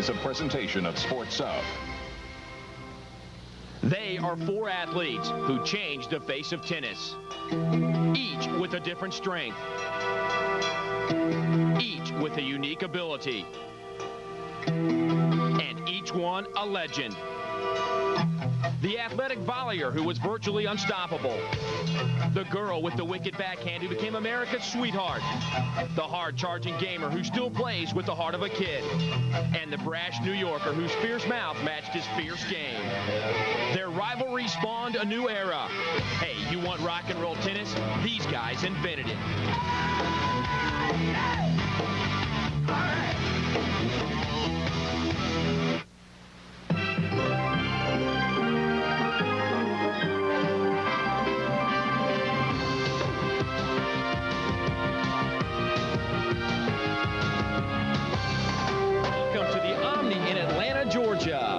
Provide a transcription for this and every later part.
is a presentation of Sports South. They are four athletes who changed the face of tennis, each with a different strength, each with a unique ability, and each one a legend. The athletic volleyer who was virtually unstoppable. The girl with the wicked backhand who became America's sweetheart. The hard-charging gamer who still plays with the heart of a kid. And the brash New Yorker whose fierce mouth matched his fierce game. Their rivalry spawned a new era. Hey, you want rock and roll tennis? These guys invented it. Georgia.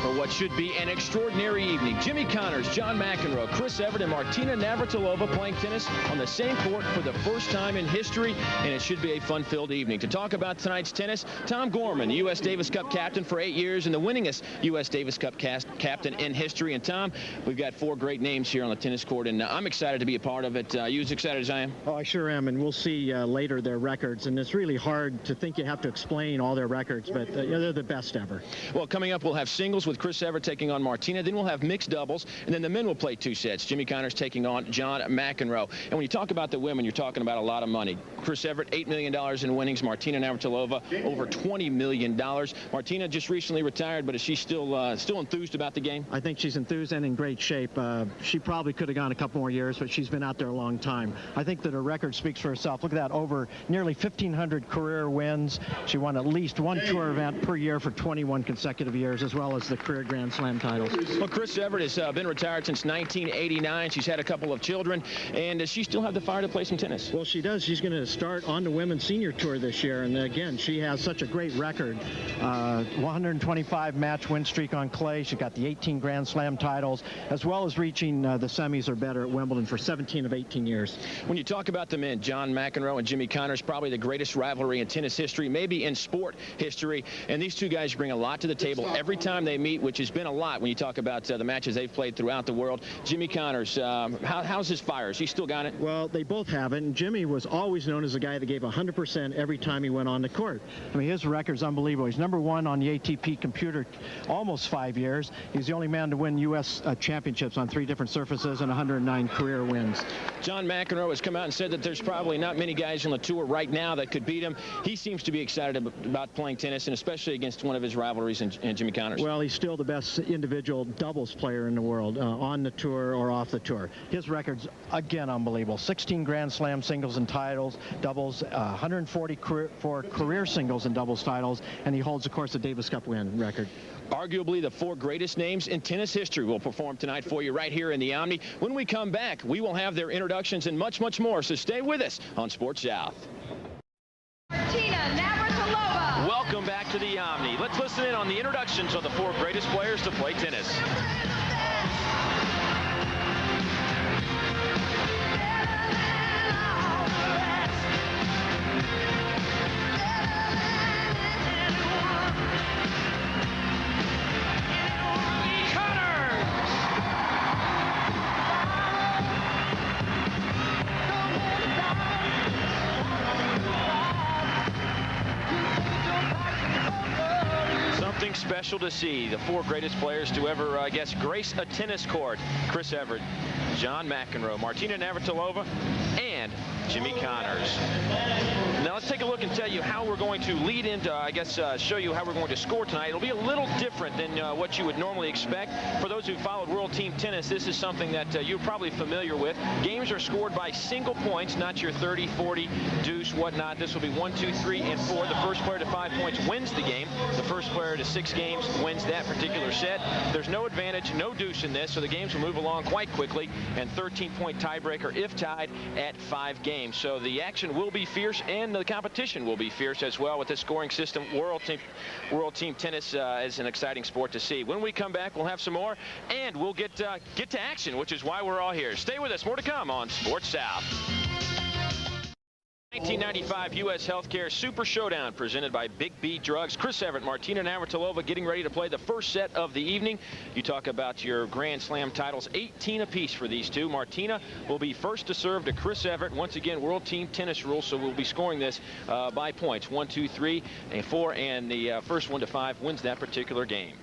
For what should be an extraordinary evening, Jimmy Connors, John McEnroe, Chris Evert, and Martina Navratilova playing tennis on the same court for the first time in history, and it should be a fun-filled evening. To talk about tonight's tennis, Tom Gorman, U.S. Davis Cup captain for 8 years and the winningest U.S. Davis Cup captain in history. And Tom, we've got four great names here on the tennis court, and I'm excited to be a part of it. You as excited as I am? Oh, I sure am, and we'll see later their records, and it's really hard to think you have to explain all their records, but they're the best ever. Well, coming up, we'll have singles with Chris Evert taking on Martina. Then we'll have mixed doubles, and then the men will play 2 sets. Jimmy Connors taking on John McEnroe. And when you talk about the women, you're talking about a lot of money. Chris Evert, $8 million in winnings. Martina Navratilova, over $20 million. Martina just recently retired, but is she still enthused about the game? I think she's enthused and in great shape. She probably could have gone a couple more years, but she's been out there a long time. I think that her record speaks for herself. Look at that, over nearly 1,500 career wins. She won at least one tour event per year for 21 consecutive years, as well as the career Grand Slam titles. Well, Chris Evert has been retired since 1989. She's had a couple of children, and does she still have the fire to play some tennis? Well, she does. She's going to start on the Women's Senior Tour this year, and again, she has such a great record. 125 match win streak on clay. She got the 18 Grand Slam titles, as well as reaching the semis or better at Wimbledon for 17 of 18 years. When you talk about the men, John McEnroe and Jimmy Connors, probably the greatest rivalry in tennis history, maybe in sport history, and these two guys bring a lot to the table every time they meet, which has been a lot when you talk about the matches they've played throughout the world. Jimmy Connors, how's his fire? Has he still got it? Well, they both have it, and Jimmy was always known as a guy that gave 100% every time he went on the court. I mean, his record's unbelievable. He's #1 on the ATP computer almost 5 years. He's the only man to win U.S. championships on 3 different surfaces and 109 career wins. John McEnroe has come out and said that there's probably not many guys on the tour right now that could beat him. He seems to be excited about playing tennis, and especially against one of his rivalries in Jimmy Connors. Well, he's still the best individual doubles player in the world, on the tour or off the tour. His record's, again, unbelievable. 16 Grand Slam singles and titles, doubles, 140 for career singles and doubles titles, and he holds, of course, the Davis Cup win record. Arguably the 4 greatest names in tennis history will perform tonight for you right here in the Omni. When we come back, we will have their introductions and much, much more, so stay with us on Sports South. Martina Navratilova. Welcome back to the Omni. Let's listen in on the introductions of the 4 greatest players to play tennis. Special to see the 4 greatest players to ever, I guess, grace a tennis court. Chris Evert, John McEnroe, Martina Navratilova, and Jimmy Connors. Now let's take a look and tell you how we're going to lead into, I guess, show you how we're going to score tonight. It'll be a little different than what you would normally expect. For those who followed World Team Tennis, this is something that you're probably familiar with. Games are scored by single points, not your 30, 40, deuce, whatnot. This will be 1, 2, 3, and 4. The first player to 5 points wins the game. The first player to 6 games wins that particular set. There's no advantage, no deuce in this, so the games will move along quite quickly, and 13-point tiebreaker if tied at 5 games. So the action will be fierce, and the competition will be fierce as well with this scoring system. World Team Tennis is an exciting sport to see. When we come back, we'll have some more, and we'll get to action, which is why we're all here. Stay with us. More to come on Sports South. 1995 U.S. Healthcare Super Showdown presented by Big B Drugs. Chris Evert, Martina Navratilova getting ready to play the first set of the evening. You talk about your Grand Slam titles, 18 apiece for these two. Martina will be first to serve to Chris Evert. Once again, World Team Tennis rules, so we'll be scoring this by points. 1, 2, 3, and 4, and the first 1 to 5 wins that particular game.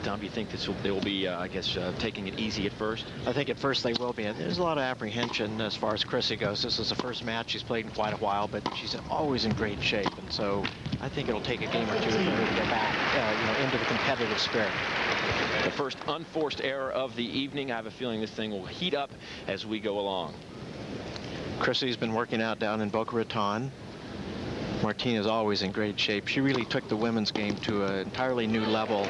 Tom, do you think they will be, I guess, taking it easy at first? I think at first they will be. There's a lot of apprehension as far as Chrissy goes. This is the first match she's played in quite a while, but she's always in great shape, and so I think it'll take a game or two for her to get back into the competitive spirit. The first unforced error of the evening. I have a feeling this thing will heat up as we go along. Chrissy's been working out down in Boca Raton. Martina's always in great shape. She really took the women's game to an entirely new level.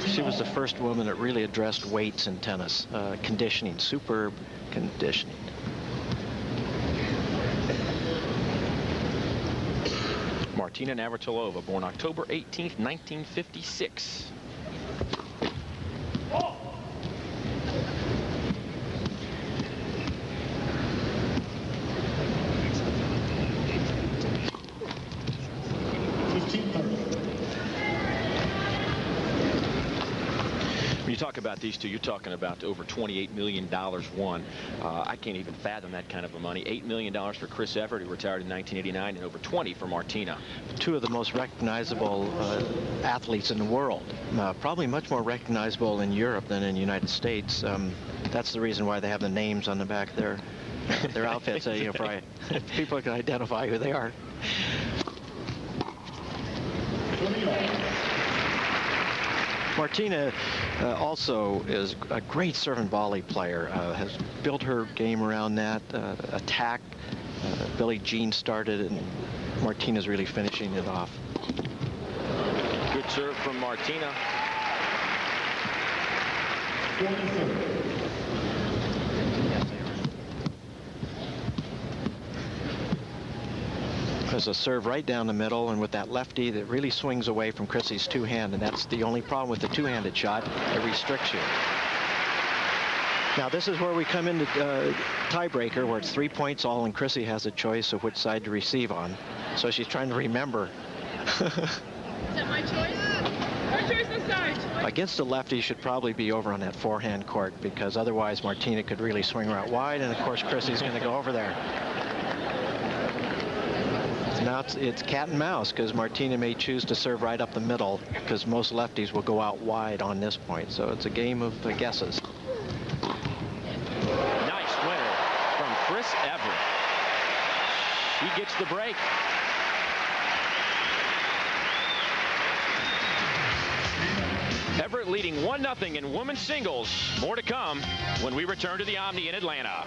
She was the first woman that really addressed weights in tennis. Conditioning, superb conditioning. Martina Navratilova, born October 18th, 1956. When you talk about these two, you're talking about over $28 million won. I can't even fathom that kind of a money. $8 million for Chris Evert, who retired in 1989, and over 20 for Martina. Two of the most recognizable athletes in the world. Probably much more recognizable in Europe than in the United States. That's the reason why they have the names on the back of their outfits. People can identify who they are. Martina also is a great serve and volley player, has built her game around that attack. Billie Jean started, and Martina's really finishing it off. Good serve from Martina. There's a serve right down the middle, and with that lefty that really swings away from Chrissy's two-hand, and that's the only problem with the two-handed shot. It restricts you. Now this is where we come into tiebreaker, where it's 3 points all, and Chrissy has a choice of which side to receive on. So she's trying to remember. Is that my choice? Our choice this side. Against a lefty should probably be over on that forehand court, because otherwise Martina could really swing her out wide, and of course Chrissy's going to go over there. Now it's cat and mouse, because Martina may choose to serve right up the middle, because most lefties will go out wide on this point. So it's a game of guesses. Nice winner from Chris Evert. She gets the break. Evert leading 1-0 in women's singles. More to come when we return to the Omni in Atlanta.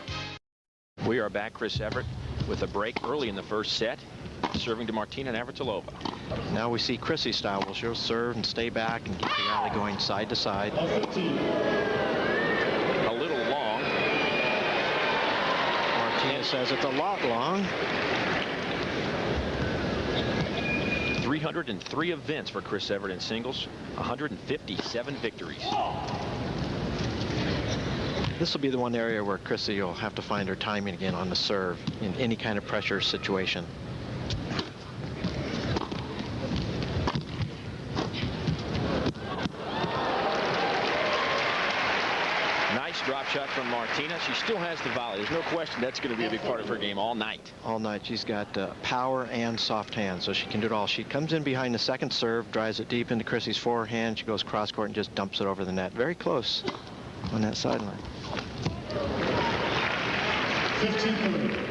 We are back. Chris Evert with a break early in the first set, serving to Martina Navratilova. Now we see Chrissy style. Well, she'll serve and stay back and keep the rally going side to side. A little long. Martina says it's a lot long. 303 events for Chris Evert in singles, 157 victories. This will be the one area where Chrissy will have to find her timing again on the serve in any kind of pressure situation. Nice drop shot from Martina. She still has the volley. There's no question that's going to be a big part of her game all night. All night. She's got power and soft hands, so she can do it all. She comes in behind the second serve, drives it deep into Chrissy's forehand. She goes cross court and just dumps it over the net. Very close on that sideline. 15-30.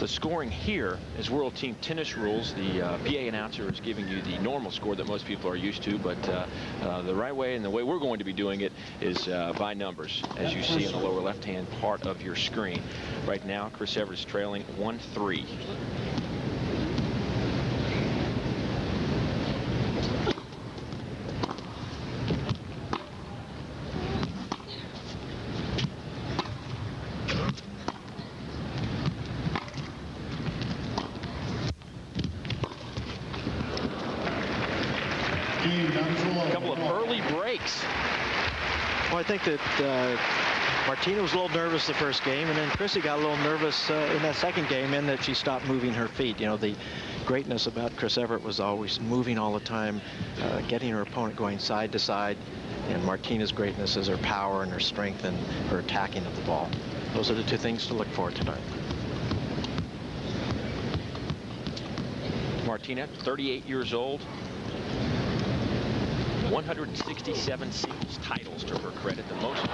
The scoring here is World Team Tennis rules. The PA announcer is giving you the normal score that most people are used to, but the right way and the way we're going to be doing it is by numbers, as you see in the lower left-hand part of your screen. Right now, Chris Evert is trailing 1-3. A couple of early breaks. Well, I think that Martina was a little nervous the first game, and then Chrissy got a little nervous in that second game in that she stopped moving her feet. You know, the greatness about Chris Evert was always moving all the time, getting her opponent going side to side. And Martina's greatness is her power and her strength and her attacking of the ball. Those are the two things to look for tonight. Martina, 38 years old. 167 singles titles to her credit, the most. It's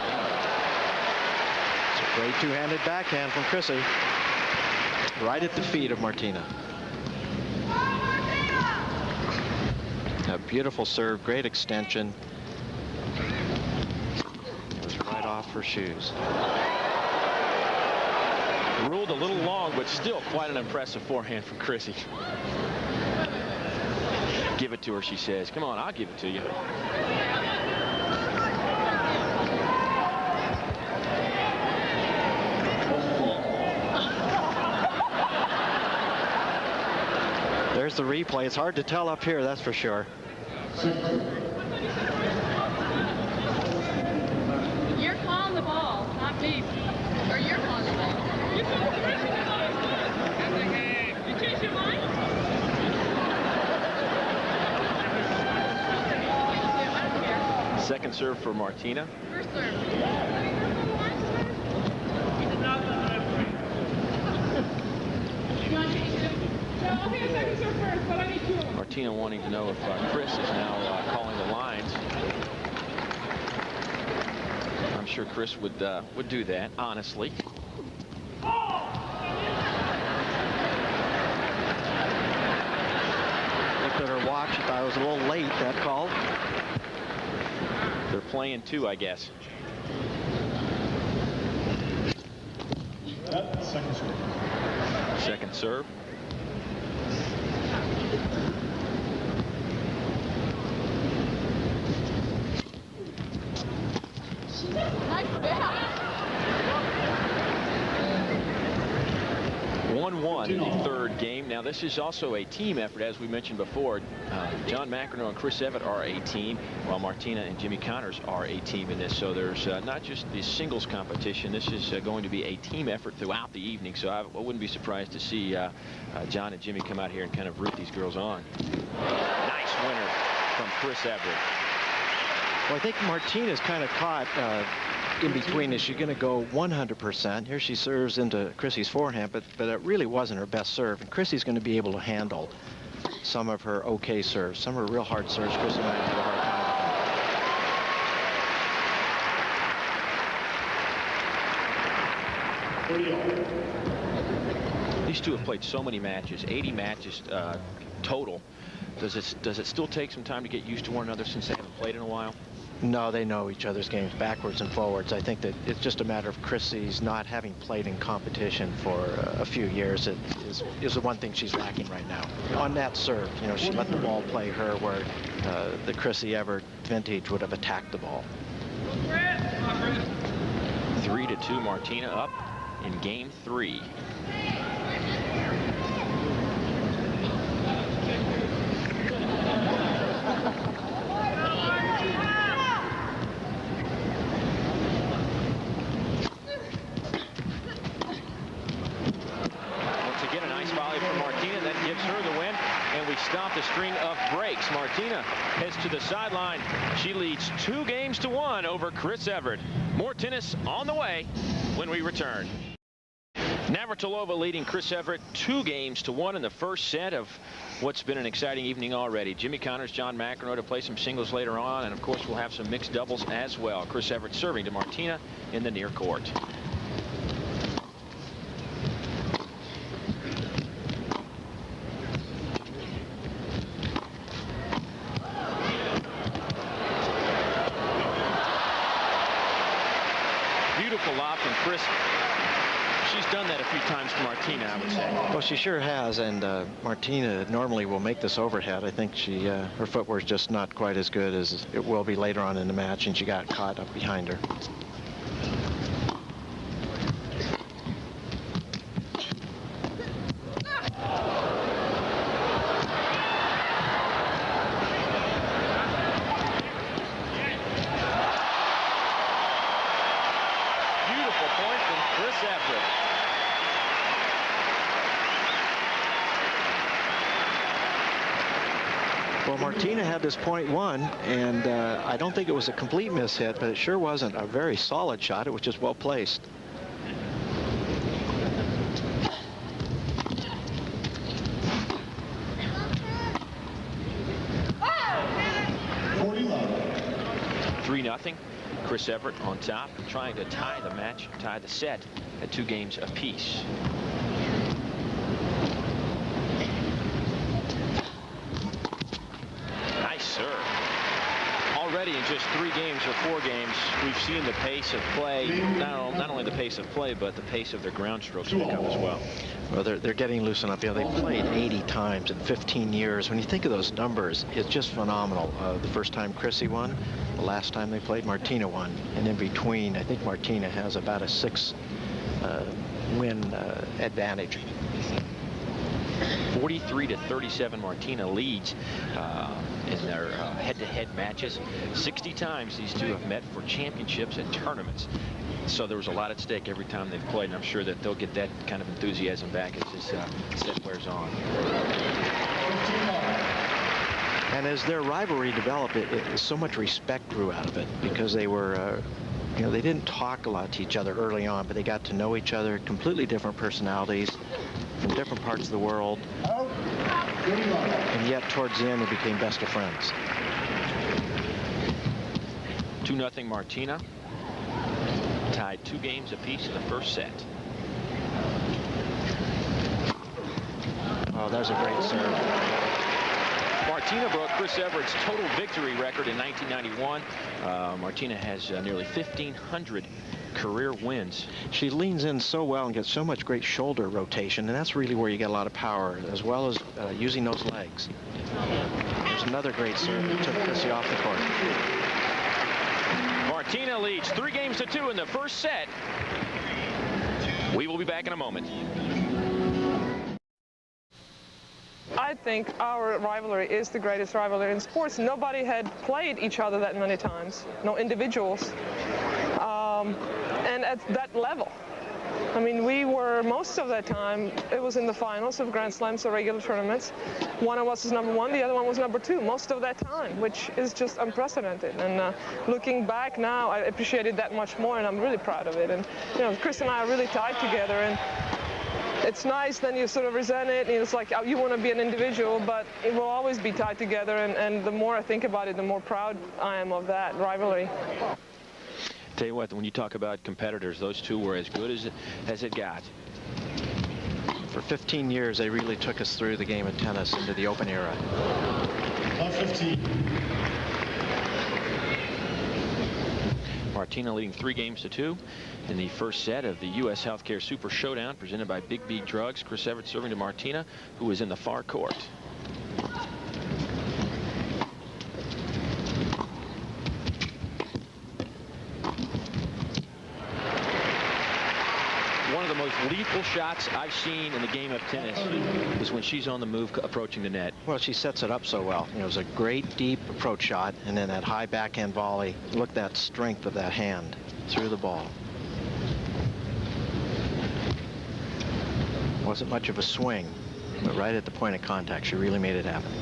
a great two-handed backhand from Chrissy. Right at the feet of Martina. A beautiful serve, great extension. It was right off her shoes. Ruled a little long, but still quite an impressive forehand from Chrissy. Give it to her, she says. Come on, I'll give it to you. There's the replay. It's hard to tell up here, that's for sure. You're calling the ball, not me. Or you're calling the ball. You changed your mind? Second serve for Martina. First serve. Martina wanting to know if Chris is now calling the lines. I'm sure Chris would do that, honestly. Looked at her watch. She thought it was a little late, that call. They're playing two, I guess. Second serve. Second serve. Nice back. 1-1 in the third game. Now, this is also a team effort, as we mentioned before. John McEnroe and Chris Evert are a team, while Martina and Jimmy Connors are a team in this. So there's not just the singles competition. This is going to be a team effort throughout the evening. So I wouldn't be surprised to see John and Jimmy come out here and kind of root these girls on. Nice winner from Chris Evert. Well, I think Martina's kind of caught in between. Is she going to go 100%? Here she serves into Chrissy's forehand, but it really wasn't her best serve. And Chrissy's going to be able to handle some of her okay serves. Some of her real hard serves, Chrissy might have a hard time. These two have played so many matches, 80 matches total. Does it still take some time to get used to one another since they haven't played in a while? No, they know each other's games backwards and forwards. I think that it's just a matter of Chrissy's not having played in competition for a few years. It is the one thing she's lacking right now. On that serve, you know, she let the ball play her where the Chrissy Evert vintage would have attacked the ball. 3-2, Martina up in game 3. Stop the string of breaks. Martina heads to the sideline. She leads 2-1 over Chris Evert. More tennis on the way when we return. Navratilova leading Chris Evert 2-1 in the first set of what's been an exciting evening already. Jimmy Connors, John McEnroe to play some singles later on, and of course we'll have some mixed doubles as well. Chris Evert serving to Martina in the near court. And Chris, she's done that a few times to Martina, I would say. Well, she sure has, and Martina normally will make this overhead. I think her footwork is just not quite as good as it will be later on in the match, and she got caught up behind her. Beautiful point from Chris Evert. Well, Martina had this point won, and I don't think it was a complete mishit, but it sure wasn't a very solid shot. It was just well placed. $40. 3-0. Chris Evert on top, trying to tie the match, tie the set at 2 games apiece. Nice serve. Already in just 3 games or 4 games, we've seen the pace of play, not only the pace of play, but the pace of their ground strokes pick up as well. Well, they're getting loosened up. You know, they played 80 times in 15 years. When you think of those numbers, it's just phenomenal. The first time Chrissy won, the last time they played, Martina won. And in between, I think Martina has about a 6 win advantage. 43-37, Martina leads in their head-to-head matches. 60 times these two have met for championships and tournaments. So there was a lot at stake every time they've played, and I'm sure that they'll get that kind of enthusiasm back as this set wears on. And as their rivalry developed, so much respect grew out of it, because they were, you know, they didn't talk a lot to each other early on, but they got to know each other, completely different personalities from different parts of the world. And yet, towards the end, they became best of friends. 2-0 Martina. Tied 2 games apiece in the first set. Oh, that was a great serve. Martina broke Chris Evert's total victory record in 1991. Martina has nearly 1,500 career wins. She leans in so well and gets so much great shoulder rotation, and that's really where you get a lot of power, as well as using those legs. There's another great serve that took Chrissy off the court. Martina leads 3 games to 2 in the first set. We will be back in a moment. I think our rivalry is the greatest rivalry in sports. Nobody had played each other that many times, no individuals, and at that level. I mean, we were, most of that time, it was in the finals of Grand Slams or regular tournaments. One of us was number 1, the other one was number 2, most of that time, which is just unprecedented. And looking back now, I appreciate it that much more, and I'm really proud of it. And, you know, Chris and I are really tied together, and it's nice, then you sort of resent it, and it's like you want to be an individual, but it will always be tied together, and the more I think about it, the more proud I am of that rivalry. Tell you what, when you talk about competitors, those two were as good as it got. For 15 years, they really took us through the game of tennis into the open era. 15. Martina leading 3 games to 2 in the first set of the U.S. Healthcare Super Showdown presented by Big B Drugs. Chris Evert serving to Martina, who is in the far court. One of the most lethal shots I've seen in the game of tennis is when she's on the move approaching the net. Well, she sets it up so well. You know, it was a great deep approach shot, and then that high backhand volley. Look at that strength of that hand through the ball. Wasn't much of a swing, but right at the point of contact, she really made it happen.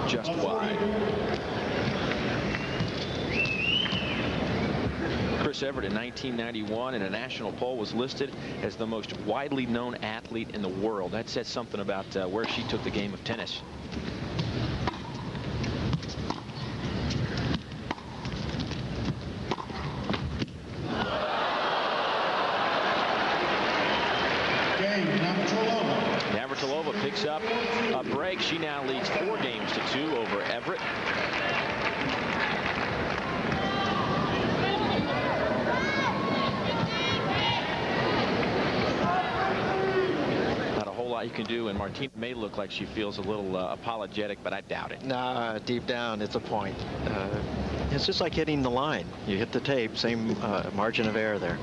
Just wide. Chris Evert in 1991 in a national poll was listed as the most widely known athlete in the world. That says something about where she took the game of tennis. Game number Navratilova picks up a break. She now leads 4 games to 2 over Evert. Not a whole lot you can do, and Martina may look like she feels a little apologetic, but I doubt it. Nah, deep down, it's a point. It's just like hitting the line. You hit the tape, same margin of error there.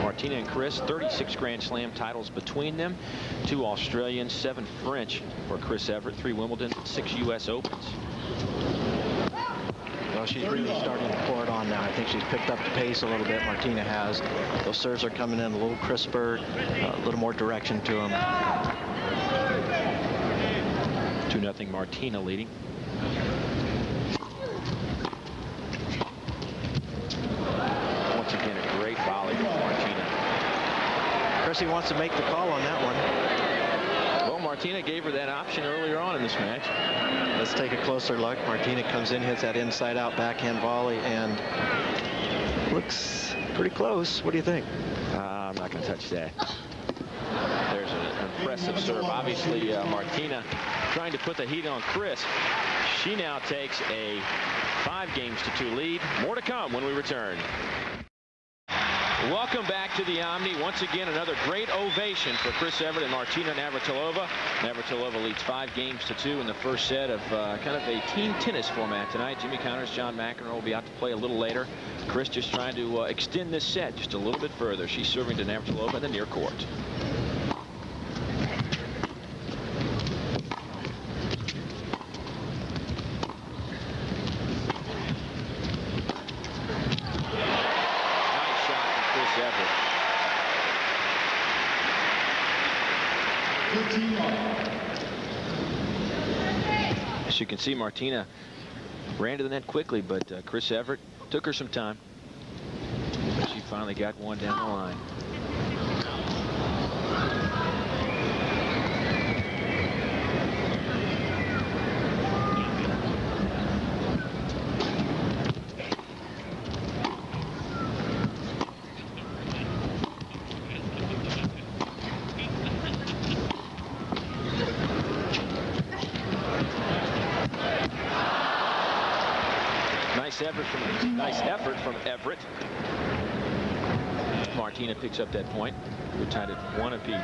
Martina and Chris, 36 Grand Slam titles between them. 2 Australians, 7 French for Chris Evert, 3 Wimbledon, 6 U.S. Opens. Well, she's really starting to pour it on now. I think she's picked up the pace a little bit. Martina has. Those serves are coming in a little crisper, a little more direction to them. 2-0 Martina leading. Once again, a great volley from Martina. Chrissy wants to make the call on that one. Well, Martina gave her that option earlier on in this match. Let's take a closer look. Martina comes in, hits that inside-out backhand volley, and looks pretty close. What do you think? I'm not going to touch that. There's an impressive serve. Obviously, Martina trying to put the heat on Chris. She now takes a 5 games to 2 lead. More to come when we return. Welcome back to the Omni. Once again, another great ovation for Chris Evert and Martina Navratilova. Navratilova leads 5 games to 2 in the first set of kind of a team tennis format tonight. Jimmy Connors, John McEnroe will be out to play a little later. Chris just trying to extend this set just a little bit further. She's serving to Navratilova in the near court. As you can see, Martina ran to the net quickly, but Chris Evert took her some time. But she finally got one down the line. Nice effort from Evert. Martina picks up that point. We're tied at 1 apiece.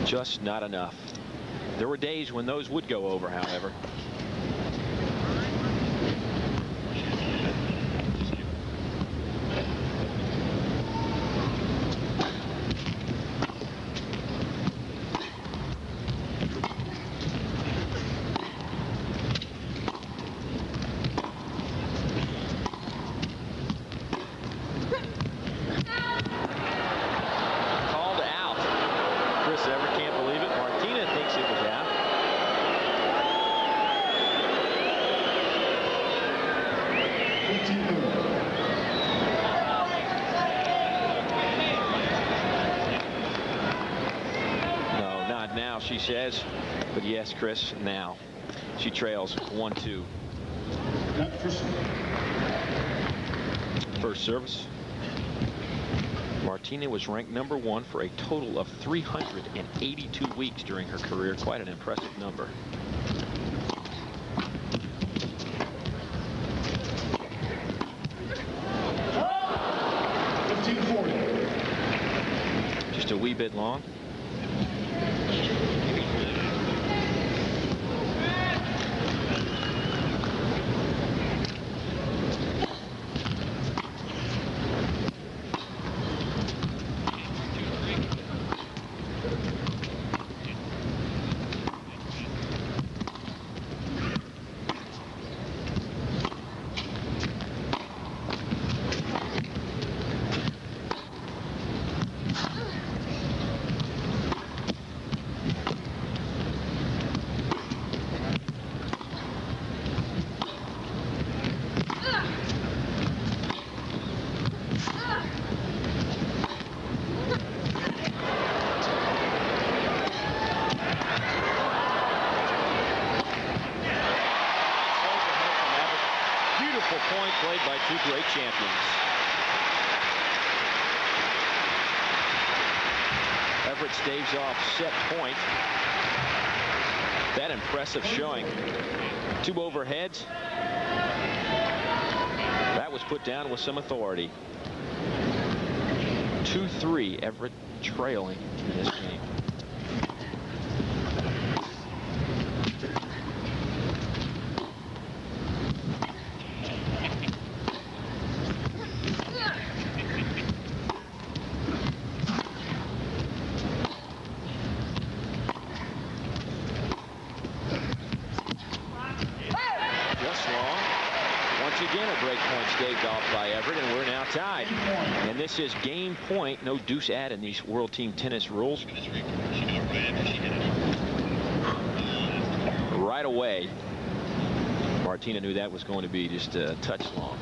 Just not enough. There were days when those would go over, however. She says, but yes, Chris, now. She trails 1-2. First service. Martina was ranked #1 for a total of 382 weeks during her career. Quite an impressive number. Just a wee bit long. heavyweight champions. Everett staves off set point. That impressive showing. 2 overheads. That was put down with some authority. 2-3, Everett trailing in this game. Staved off by Everett, and we're now tied. And this is game point. No deuce add in these World Team Tennis rules. Right away, Martina knew that was going to be just a touch long.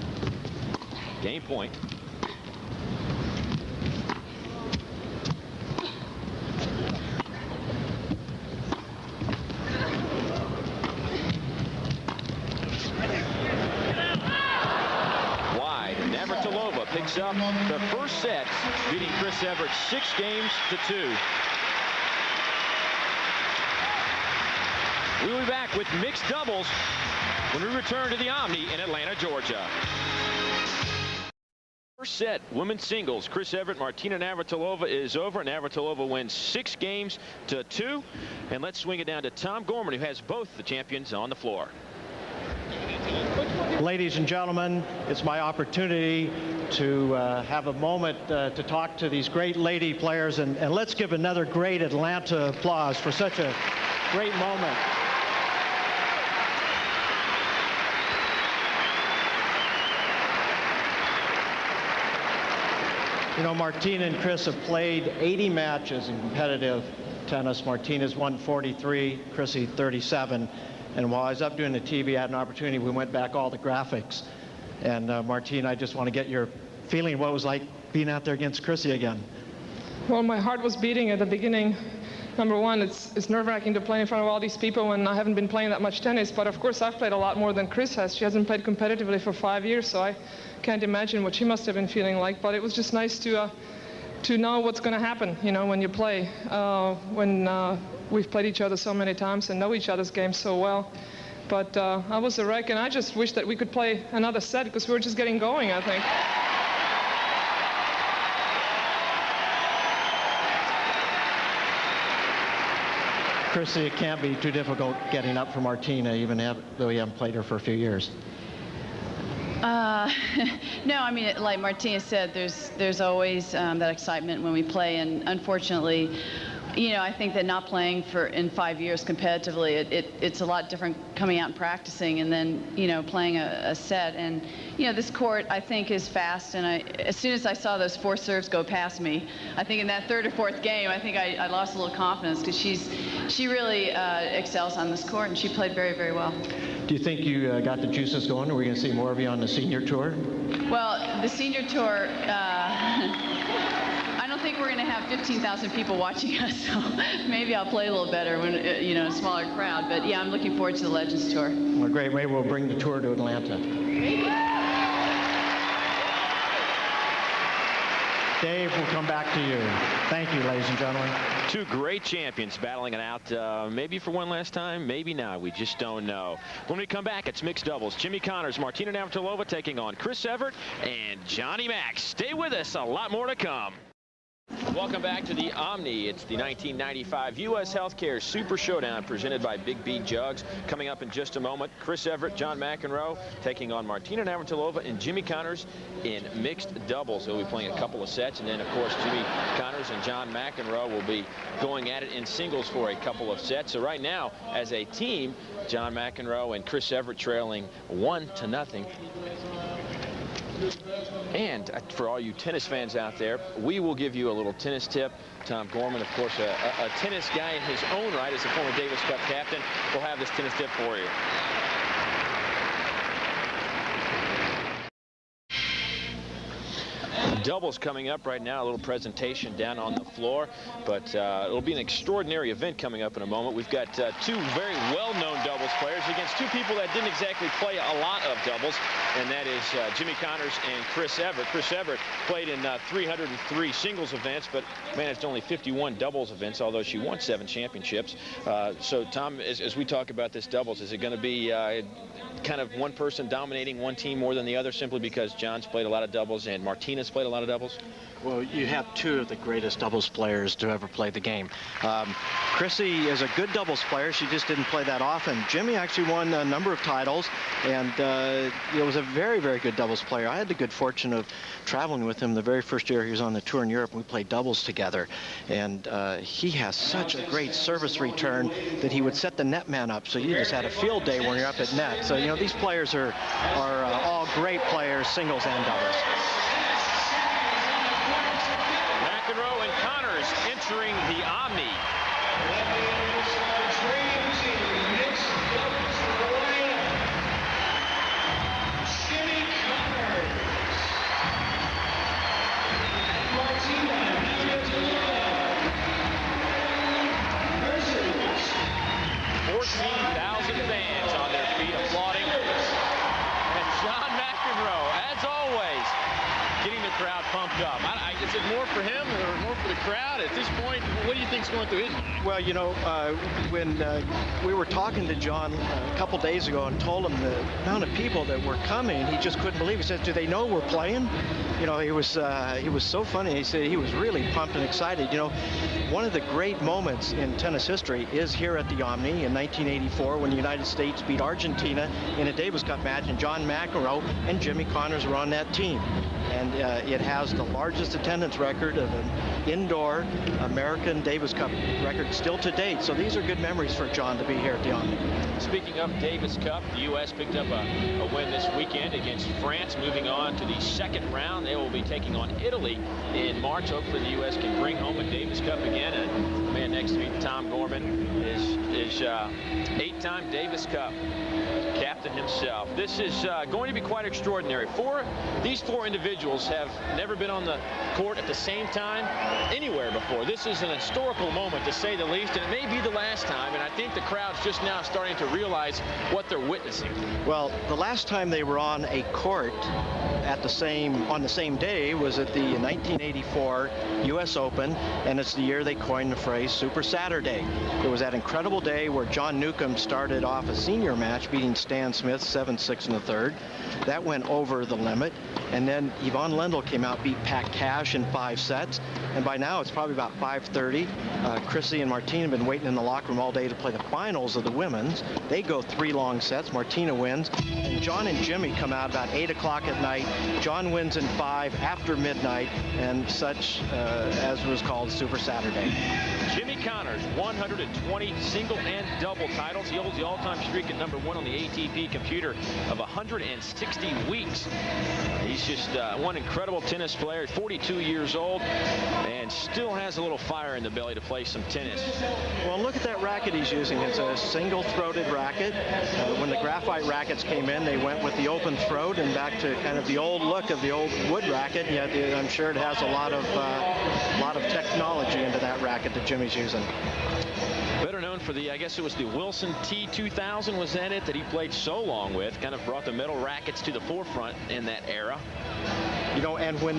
Game point. Navratilova picks up the first set, beating Chris Evert 6-2. We'll be back with mixed doubles when we return to the Omni in Atlanta, Georgia. First set, women's singles. Chris Evert, Martina Navratilova is over. Navratilova wins 6-2. And let's swing it down to Tom Gorman, who has both the champions on the floor. Ladies and gentlemen, it's my opportunity to have a moment to talk to these great lady players, and let's give another great Atlanta applause for such a great moment. You know, Martina and Chris have played 80 matches in competitive tennis. Martina's won 43, Chrissy 37. And while I was up doing the TV, I had an opportunity. We went back all the graphics. And Martina, I just want to get your feeling what it was like being out there against Chrissy again. Well, my heart was beating at the beginning. Number one, it's nerve-wracking to play in front of all these people when I haven't been playing that much tennis. But of course, I've played a lot more than Chris has. She hasn't played competitively for 5 years, so I can't imagine what she must have been feeling like. But it was just nice to know what's going to happen, you know, when you play. We've played each other so many times and know each other's games so well. But I was a wreck, and I just wish that we could play another set because we were just getting going, I think. Chrissy, it can't be too difficult getting up for Martina, even though you haven't played her for a few years. No, I mean, like Martina said, there's always that excitement when we play, and unfortunately, you know, I think that not playing in 5 years competitively, it's a lot different coming out and practicing and then, you know, playing a set. And, you know, this court, I think, is fast. And as soon as I saw those 4 serves go past me, I think in that 3rd or 4th game, I think I lost a little confidence because she really excels on this court, and she played very, very well. Do you think you got the juices going? Are we going to see more of you on the senior tour? Well, the senior tour, I don't think we're going to have 15,000 people watching us, so maybe I'll play a little better when, you know, a smaller crowd. But yeah, I'm looking forward to the Legends Tour. Well, great. Maybe we'll bring the tour to Atlanta. Dave, we'll come back to you. Thank you, ladies and gentlemen. 2 great champions battling it out, maybe for one last time, maybe not. We just don't know. When we come back, it's mixed doubles. Jimmy Connors, Martina Navratilova taking on Chris Evert and Johnny Mack. Stay with us. A lot more to come. Welcome back to the Omni. It's the 1995 U.S. Healthcare Super Showdown presented by Big B Jugs. Coming up in just a moment, Chris Evert, John McEnroe taking on Martina Navratilova and Jimmy Connors in mixed doubles. They'll be playing a couple of sets, and then, of course, Jimmy Connors and John McEnroe will be going at it in singles for a couple of sets. So right now, as a team, John McEnroe and Chris Evert trailing 1-0. And for all you tennis fans out there, we will give you a little tennis tip. Tom Gorman, of course, a tennis guy in his own right as a former Davis Cup captain, will have this tennis tip for you. doubles coming up right now. A little presentation down on the floor, but it'll be an extraordinary event coming up in a moment. We've got two very well-known doubles players against two people that didn't exactly play a lot of doubles, and that is Jimmy Connors and Chris Evert. Chris Evert played in 303 singles events, but managed only 51 doubles events, although she won 7 championships. So, Tom, as we talk about this doubles, is it going to be kind of one person dominating one team more than the other simply because John's played a lot of doubles and Martina's played a lot of doubles? Well, you have two of the greatest doubles players to ever play the game. Chrissy is a good doubles player. She just didn't play that often. Jimmy actually won a number of titles, and was a very, very good doubles player. I had the good fortune of traveling with him the very first year he was on the tour in Europe. We played doubles together, and he has such a great service return that he would set the net man up, so you just had a field day when you're up at net. So, these players are all great players, singles and doubles. McEnroe and Connors entering the Omni. Jimmy Connors. Martina, Navratilova. Versus 14,000 fans on their feet applauding. And John McEnroe, as always, getting the crowd pumped up. Is it more for him or more for the crowd at this point? What do you think's going through his mind? Well, when we were talking to John a couple days ago and told him the amount of people that were coming, he just couldn't believe it. He said, "Do they know we're playing?" He was so funny. He said he was really pumped and excited. One of the great moments in tennis history is here at the Omni in 1984 when the United States beat Argentina in a Davis Cup match, and John McEnroe and Jimmy Connors were on that team. And it has the largest attendance record of an indoor American Davis Cup record still to date. So these are good memories for John to be here at the Omni. Speaking of Davis Cup, the U.S. picked up a win this weekend against France, moving on to the second round. They will be taking on Italy in March. Hopefully the U.S. can bring home a Davis Cup again. And the man next to me, Tom Gorman, is 8-time Davis Cup captain himself. This is going to be quite extraordinary. These four individuals have never been on the court at the same time anywhere before. This is an historical moment, to say the least, and it may be the last time, and I think the crowd's just now starting to realize what they're witnessing. Well, the last time they were on a court on the same day was at the 1984 U.S. Open, and it's the year they coined the phrase Super Saturday. It was that incredible day where John Newcomb started off a senior match beating Stan Smith 7-6 in the third. That went over the limit, and then Yvonne Lendl came out, beat Pat Cash in 5 sets, and by now it's probably about 5:30. Chrissy and Martina have been waiting in the locker room all day to play the finals of the women's. They go 3 long sets. Martina wins, and John and Jimmy come out about 8 o'clock at night. John wins in 5 after midnight, and such as was called Super Saturday. Jimmy Connors, 120 single and double titles. He holds the all-time streak at #1 on the ATP computer of 160 weeks. He's just one incredible tennis player, 42 years old, and still has a little fire in the belly to play some tennis. Well, look at that racket he's using. It's a single-throated racket. When the graphite rackets came in, they went with the open throat and back to kind of the old look of the old wood racket. Yet I'm sure it has a lot of technology into that racket that Jimmy's using. Better known for I guess it was the Wilson T2000, was that it, that he played so long with, kind of brought the metal rackets to the forefront in that era. And when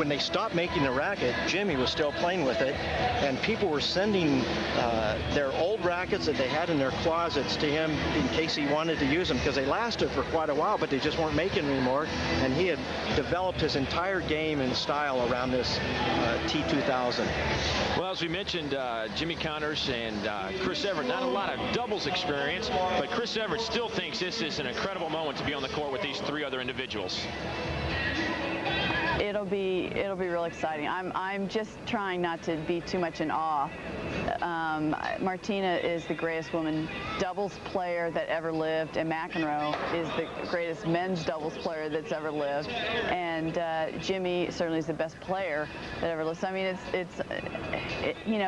they stopped making the racket, Jimmy was still playing with it, and people were sending their old rackets that they had in their closets to him in case he wanted to use them, because they lasted for quite a while, but they just weren't making them anymore, and he had developed his entire game and style around this T2000. Well, as we mentioned, Jimmy Connors and Chris Evert, not a lot of doubles experience, but Chris Evert still thinks this is an incredible moment to be on the court with these 3 other individuals. It'll be real exciting. I'm just trying not to be too much in awe. Martina is the greatest woman doubles player that ever lived, and McEnroe is the greatest men's doubles player that's ever lived, and Jimmy certainly is the best player that ever lived. So, I mean,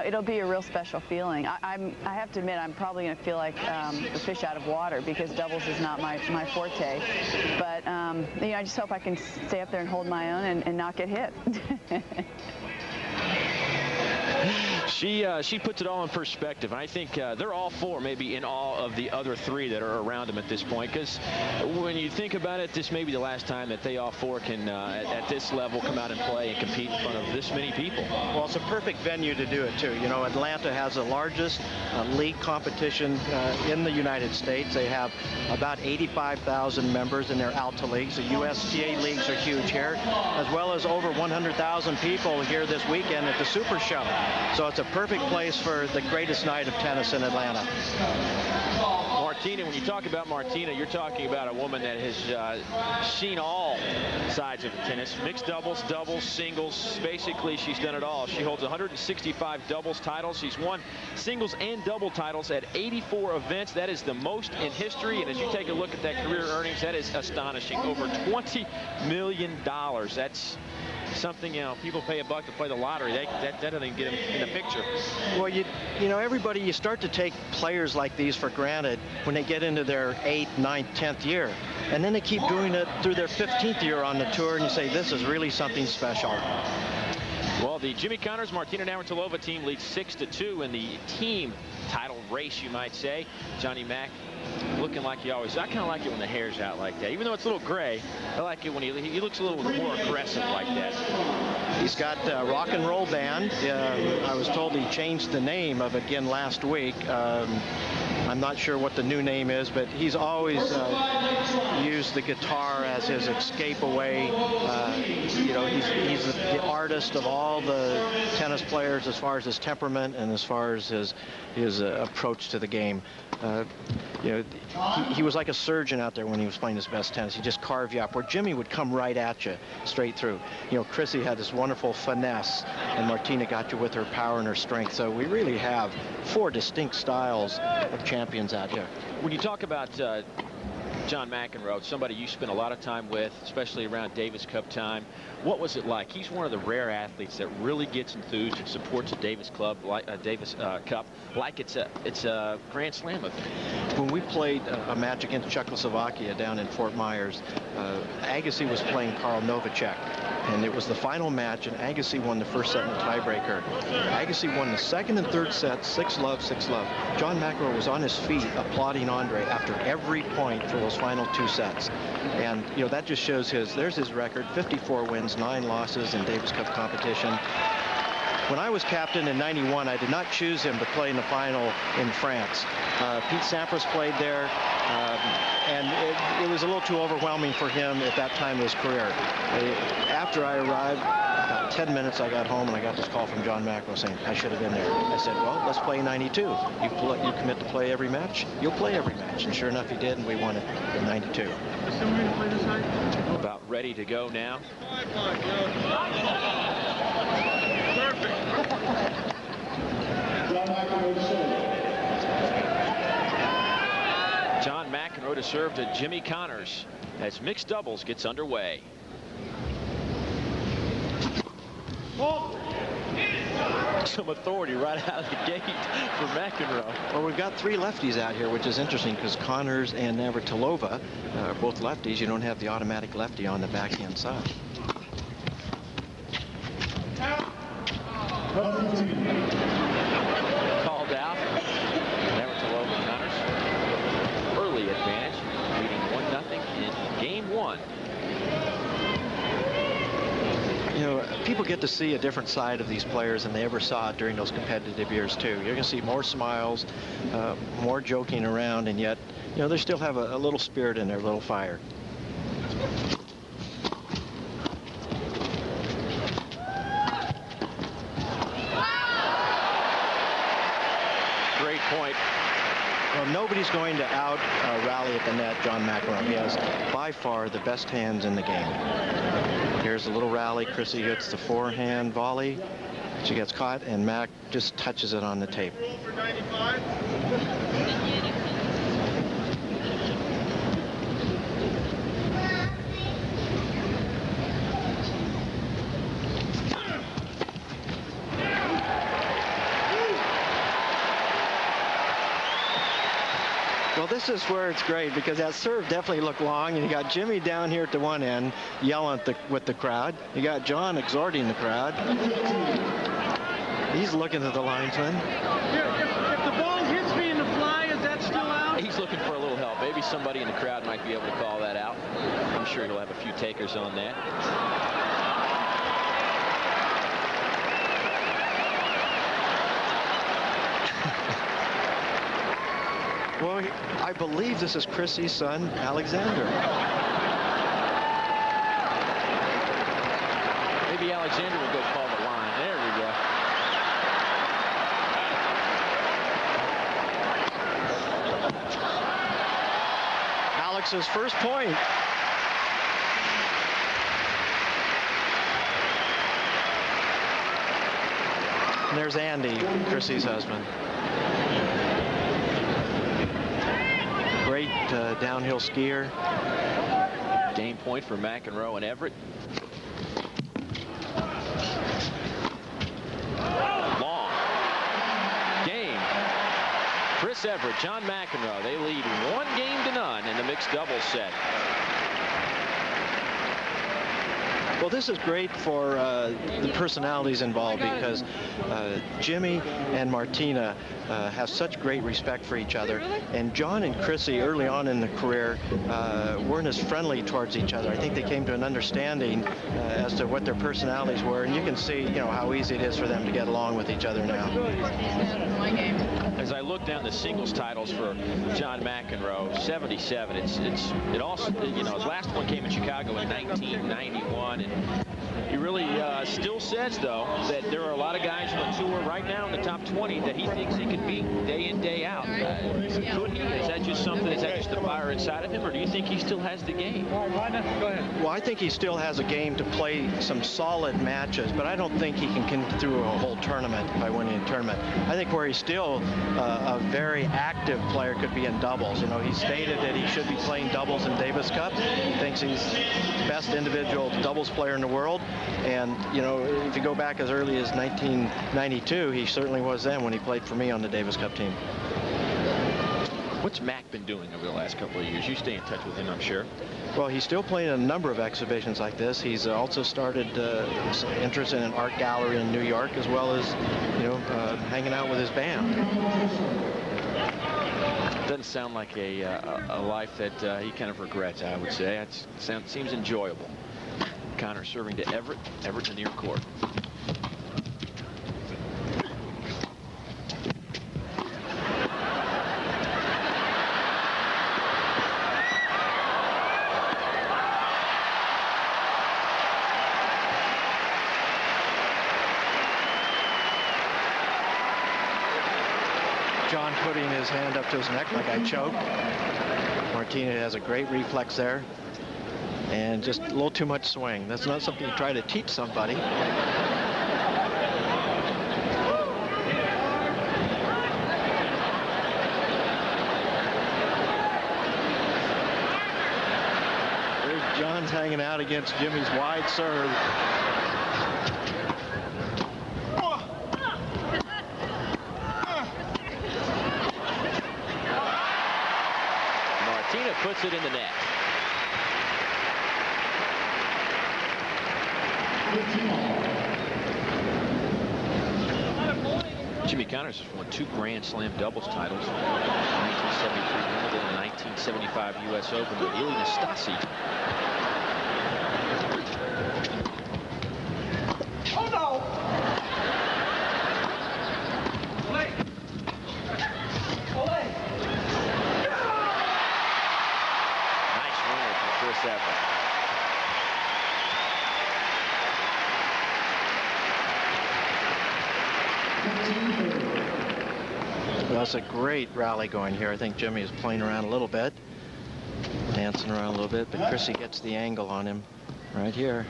it'll be a real special feeling. I have to admit, I'm probably going to feel like a fish out of water, because doubles is not my forte. But I just hope I can stay up there and hold my own and not get hit. She puts it all in perspective. I think they're all four maybe in awe of the other three that are around them at this point, because when you think about it, this may be the last time that they all four can at this level come out and play and compete in front of this many people. Well, it's a perfect venue to do it too. You know, Atlanta has the largest league competition in the United States. They have about 85,000 members in their Alta leagues. The USTA leagues are huge here, as well as over 100,000 people here this weekend at the Super Show. So it's a perfect place for the greatest night of tennis in Atlanta. Martina, when you talk about Martina, you're talking about a woman that has seen all sides of tennis. Mixed doubles, doubles, singles. Basically, she's done it all. She holds 165 doubles titles. She's won singles and double titles at 84 events. That is the most in history. And as you take a look at that career earnings, that is astonishing. Over $20 million. That's something, you know, people pay a buck to play the lottery. That doesn't even get them in the picture. Well, you know, everybody, you start to take players like these for granted when they get into their 8th, 9th, 10th year. And then they keep doing it through their 15th year on the tour, and you say, this is really something special. Well, the Jimmy Connors, Martina Navratilova team leads 6-2 in the team title race, you might say. Johnny Mac looking like he always. I kind of like it when the hair's out like that. Even though it's a little gray, I like it when he looks a little more aggressive like that. He's got a rock and roll band. I was told he changed the name of it again last week. I'm not sure what the new name is, but he's always used the guitar as his escape away. You know, he's the artist of all the tennis players as far as his temperament and as far as his approach to the game. You know, he was like a surgeon out there when he was playing his best tennis. He'd just carve you up, where Jimmy would come right at you, straight through. You know, Chrissy had this wonderful finesse, and Martina got you with her power and her strength. So we really have four distinct styles of champions out here. When you talk about John McEnroe, somebody you spent a lot of time with, especially around Davis Cup time, what was it like? He's one of the rare athletes that really gets enthused and supports a Davis Cup like it's a Grand Slam event. When we played a match against Czechoslovakia down in Fort Myers, Agassi was playing Karl Novacek, and it was the final match, and Agassi won the first set in the tiebreaker. Agassi won the second and third sets, 6-love, 6-love. John McEnroe was on his feet applauding Andre after every point for those final two sets. And, you know, that just shows there's his record, 54 wins, 9 losses in Davis Cup competition. When I was captain in '91, I did not choose him to play in the final in France. Pete Sampras played there, and it was a little too overwhelming for him at that time of his career. After I arrived, about 10 minutes I got home and I got this call from John McEnroe saying I should have been there. I said, well, let's play 92. You commit to play every match, you'll play every match. And sure enough, he did, and we won it in 92. About ready to go now. John McEnroe to serve to Jimmy Connors as mixed doubles gets underway. Some authority right out of the gate for McEnroe. Well, we've got 3 lefties out here, which is interesting because Connors and Navratilova are both lefties. You don't have the automatic lefty on the backhand side. Called out. Navratilova Connors. Early advantage, leading 1-0 in game 1. You know, people get to see a different side of these players than they ever saw during those competitive years, too. You're going to see more smiles, more joking around, and yet, you know, they still have a little spirit in their little fire. Great point. Well, nobody's going to out-rally at the net John McEnroe. He has, by far, the best hands in the game. Here's a little rally. Chrissy hits the forehand volley. She gets caught, and Mac just touches it on the tape. Well, this is where it's great because that serve definitely looked long, and you got Jimmy down here at the one end yelling with the crowd. You got John exhorting the crowd. He's looking at the linesman. If the ball hits me in the fly, is that still out? He's looking for a little help. Maybe somebody in the crowd might be able to call that out. I'm sure he'll have a few takers on that. Well, I believe this is Chrissy's son, Alexander. Maybe Alexander will go call the line. There we go. Alex's first point. And there's Andy, Chrissy's husband. Great downhill skier. Game point for McEnroe and Evert. Long. Game. Chris Evert, John McEnroe. They lead 1-0 in the mixed doubles set. Well, this is great for the personalities involved because Jimmy and Martina have such great respect for each other. And John and Chrissy, early on in the career, weren't as friendly towards each other. I think they came to an understanding as to what their personalities were. And you can see, how easy it is for them to get along with each other now. As I look down the singles titles for John McEnroe, 77. It also, his last one came in Chicago in 1991, and he really still says, though, that there are a lot of guys on the tour right now in the top 20 that he thinks he can beat day in, day out. Could he? Is that just something? Is that just the fire inside of him, or do you think he still has the game? Go ahead. Well, I think he still has a game to play some solid matches, but I don't think he can get through a whole tournament by winning a tournament. I think where he's still a very active player could be in doubles. He stated that he should be playing doubles in Davis Cup. He thinks he's the best individual doubles player in the world. And, if you go back as early as 1992, he certainly was then when he played for me on the Davis Cup team. What's Mac been doing over the last couple of years? You stay in touch with him, I'm sure. Well, he's still playing in a number of exhibitions like this. He's also started interest in an art gallery in New York, as well as, hanging out with his band. Doesn't sound like a life that he kind of regrets, I would say. It seems enjoyable. Connor serving to Evert. Evert in the near court. John putting his hand up to his neck like I choked. Martina has a great reflex there. And just a little too much swing. That's not something you try to teach somebody. There's John's hanging out against Jimmy's wide serve. Martina puts it in the net. Jimmy Connors has won 2 Grand Slam doubles titles, 1973 Wimbledon and 1975 U.S. Open with Ili Nastase. Oh, no! Nice winner from Chris Evert. Well, it's a great rally going here. I think Jimmy is playing around a little bit, dancing around a little bit, but Chrissy gets the angle on him right here.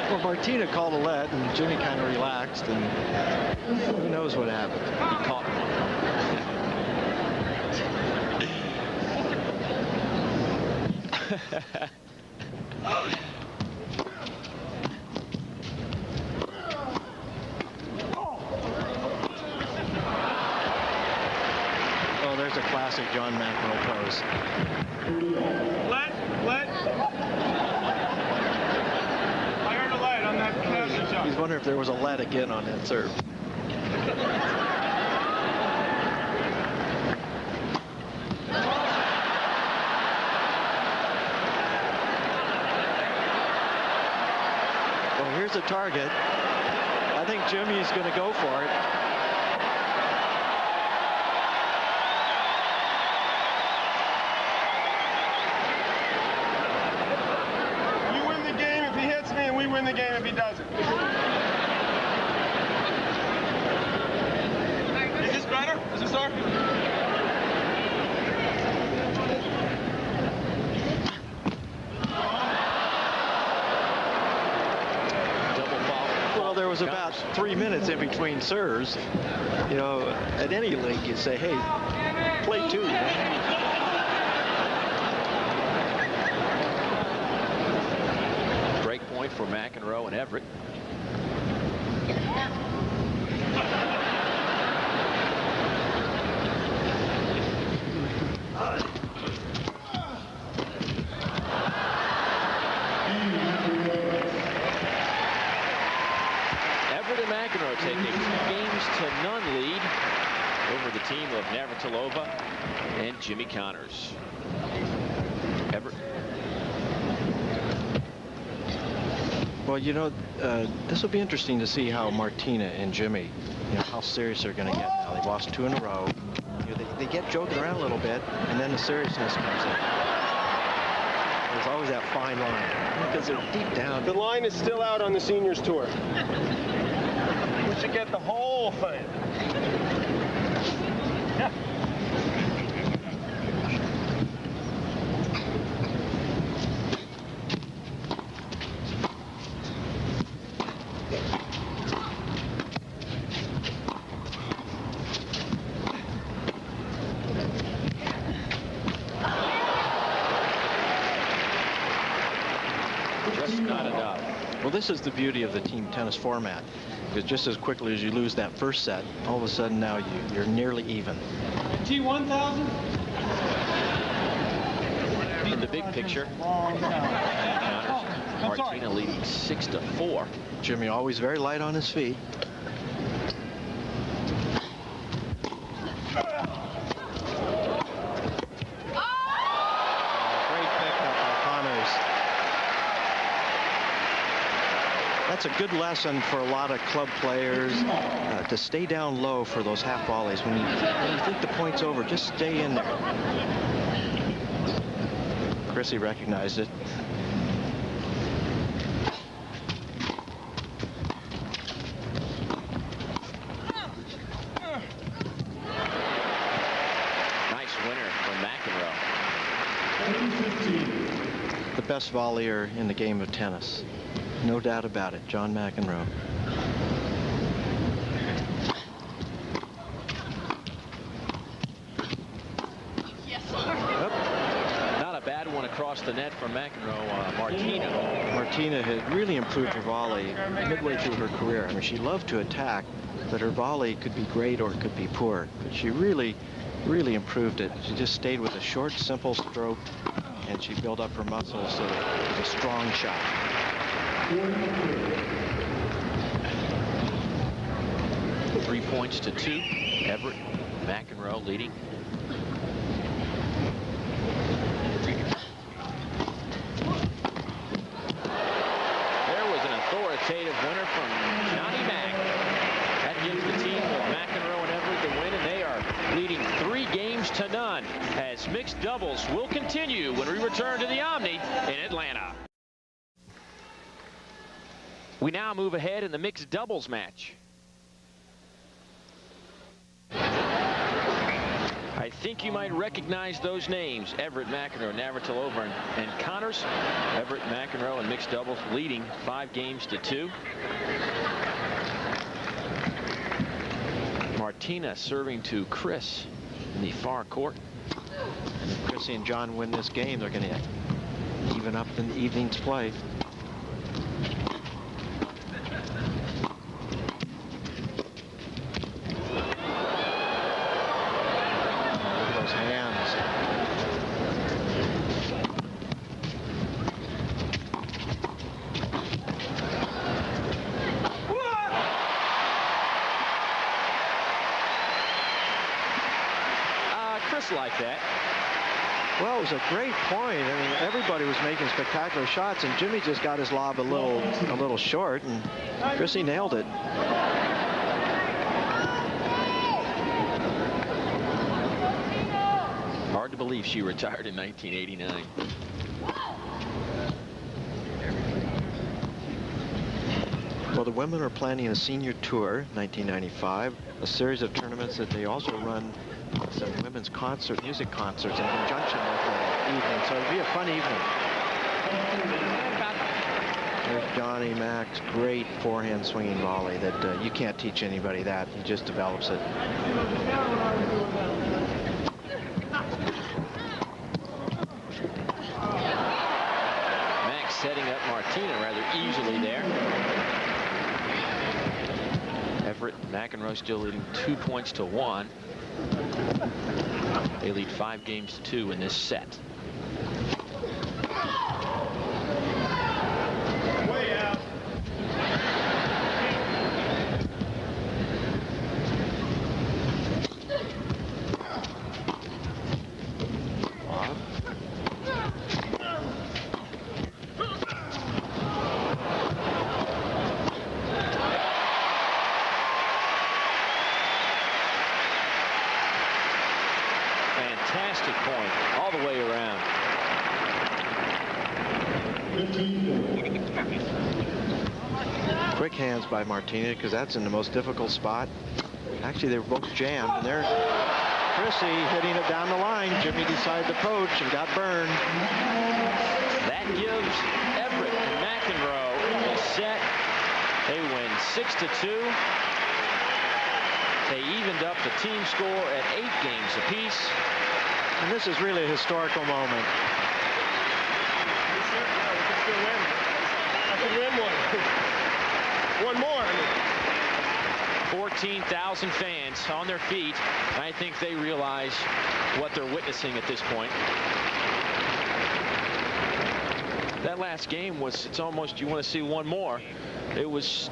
Well, Martina called a let, and Jimmy kind of relaxed, and who knows what happened. He caught one. Oh, there's a classic John McEnroe pose. Let. I heard a let on that casting shot. He's wondering if there was a let again on that serve. Well, here's a target. I think Jimmy's going to go for it. Win the game if he doesn't. Is this better? Is this our? Double foul. Well, there was about 3 minutes in between serves. You know, at any league, you say, hey, play two. Point for McEnroe and Evert. Evert and McEnroe take a 2-0 lead over the team of Navratilova and Jimmy Connors. Evert. Well, you know, this will be interesting to see how Martina and Jimmy, you know, how serious they're going to get now. They've lost 2 in a row. You know, they get joking around a little bit, and then the seriousness comes in. There's always that fine line, because they're deep down. The line is still out on the seniors tour. We should get the whole thing. Well, this is the beauty of the team tennis format, because just as quickly as you lose that first set, all of a sudden now you're nearly even. T1000. In the big picture, Martina leading 6-4. Jimmy always very light on his feet. That's a good lesson for a lot of club players to stay down low for those half volleys. When you think the point's over, just stay in there. Chrissy recognized it. Nice winner from McEnroe. The best volleyer in the game of tennis. No doubt about it, John McEnroe. Yes, sir. Not a bad one across the net from McEnroe. Martina. Martina had really improved her volley midway through her career. I mean, she loved to attack, but her volley could be great or it could be poor. But she really improved it. She just stayed with a short, simple stroke, and she built up her muscles so that it was a strong shot. 3 points to 2. Evert, McEnroe leading. There was an authoritative winner from Johnny Mack. That gives the team of McEnroe and Evert the win, and they are leading 3-0 as mixed doubles will continue when we return to the Omni in Atlanta. We now move ahead in the mixed doubles match. I think you might recognize those names: Evert, McEnroe, Navratilova, and Connors. Evert, McEnroe, and mixed doubles leading 5-2. Martina serving to Chris in the far court. If Chrissy and John win this game, they're going to even up in the evening's play. Look at those hands. Chris liked that. Well, it was a great point. I mean, everybody was making spectacular shots, and Jimmy just got his lob a little short, and Chrissy nailed it. Hard to believe she retired in 1989. Well, the women are planning a senior tour, 1995, a series of tournaments that they also run some women's music concerts in conjunction with the evening. So it'll be a fun evening. There's Johnny Mac's great forehand swinging volley that you can't teach anybody that. He just develops it. Mac setting up Martina rather easily there. Evert and McEnroe still leading 2 points to 1. They lead 5 games to 2 in this set. Way out. Fantastic point all the way around. Quick hands by Martina, because that's in the most difficult spot. Actually, they were both jammed, and there Chrissy hitting it down the line. Jimmy decided to poach and got burned. That gives Evert and McEnroe a set. They win 6-2. They evened up the team score at 8 games apiece. And this is really a historical moment. I could win one. One more. 14,000 fans on their feet. I think they realize what they're witnessing at this point. That last game was, it's almost, you want to see one more. It was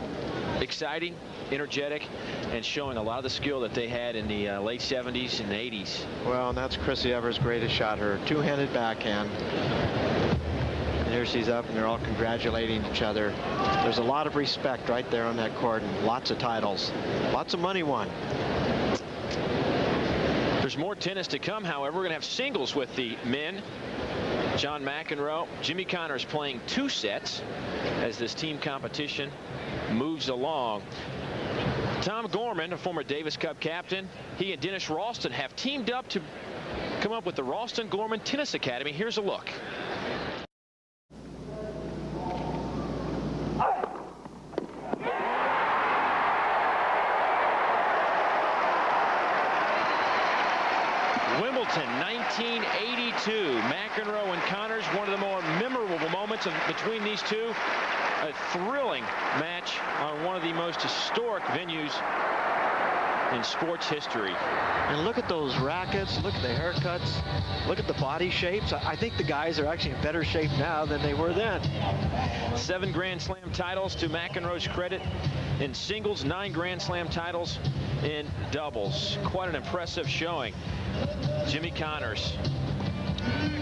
exciting, energetic, and showing a lot of the skill that they had in the late 70s and 80s. Well, and that's Chrissy Evert's greatest shot, her two-handed backhand. And here she's up, and they're all congratulating each other. There's a lot of respect right there on that court, and lots of titles. Lots of money won. There's more tennis to come, however. We're going to have singles with the men. John McEnroe, Jimmy Connors playing 2 sets as this team competition moves along. Tom Gorman, a former Davis Cup captain, he and Dennis Ralston have teamed up to come up with the Ralston-Gorman Tennis Academy. Here's a look. Wimbledon 1982. McEnroe and Connors, one of the more memorable moments between these two. A thrilling match on one of the most historic venues in sports history. And look at those rackets, look at the haircuts, look at the body shapes. I think the guys are actually in better shape now than they were then. 7 Grand Slam titles to McEnroe's credit in singles, 9 Grand Slam titles in doubles. Quite an impressive showing. Jimmy Connors,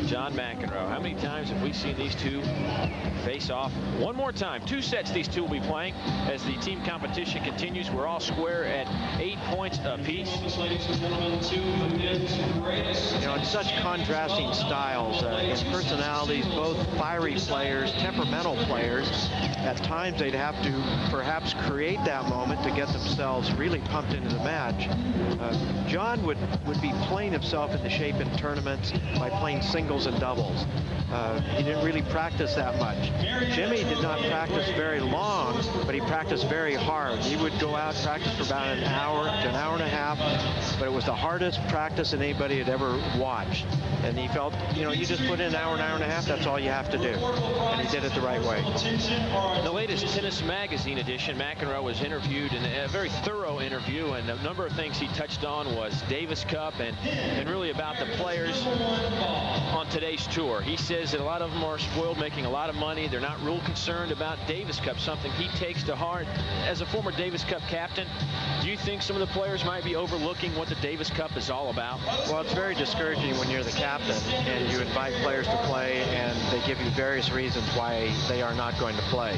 John McEnroe. How many times have we seen these two face off? One more time. 2 sets these two will be playing as the team competition continues. We're all square at 8 points apiece. You know, it's such contrasting styles and personalities, both fiery players, temperamental players. At times they'd have to perhaps create that moment to get themselves really pumped into the match. John would be playing himself into shape in tournaments by playing singles and doubles. He didn't really practice that much. Jimmy did not practice very long, but he practiced very hard. He would go out and practice for about an hour to an hour and a half, but it was the hardest practice that anybody had ever watched. And he felt, you know, you just put in an hour and a half, that's all you have to do. And he did it the right way. In the latest Tennis Magazine edition, McEnroe was interviewed in a very thorough interview, and a number of things he touched on was Davis Cup and really about the players on today's tour. He says that a lot of them are spoiled, making a lot of money. They're not real concerned about Davis Cup, something he takes to heart. As a former Davis Cup captain, do you think some of the players might be overlooking what the Davis Cup is all about? Well, it's very discouraging when you're the captain and you invite players to play and they give you various reasons why they are not going to play.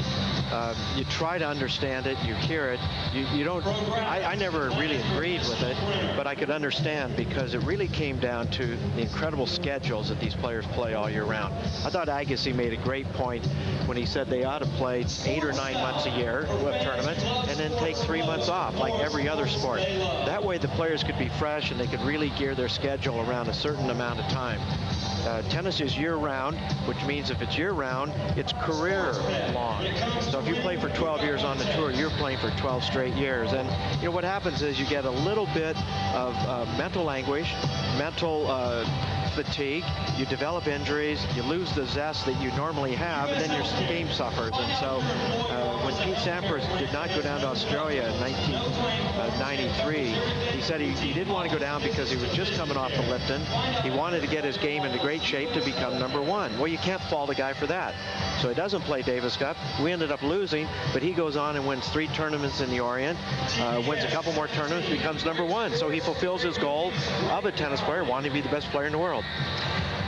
You try to understand it, you hear it, you don't, I never really agreed with it, but I could understand because it really came down to the incredible schedules that these players play all year round. I thought Agassi made a great point when he said they ought to play 8 or 9 months a year with tournaments and then take 3 months off like every other sport. That way the players could be fresh and they could really gear their schedule around a certain amount of time. Tennis is year-round, which means if it's year-round, it's career-long. So if you play for 12 years on the tour, you're playing for 12 straight years. And you know what happens is you get a little bit of mental anguish, mental fatigue, you develop injuries, you lose the zest that you normally have, and then your game suffers. And so when Pete Sampras did not go down to Australia in 1993, he said he didn't want to go down because he was just coming off the Lipton. He wanted to get his game into great shape to become #1. Well, you can't fault a guy for that. So he doesn't play Davis Cup. We ended up losing, but he goes on and wins 3 tournaments in the Orient, wins a couple more tournaments, becomes #1. So he fulfills his goal of a tennis player, wanting to be the best player in the world.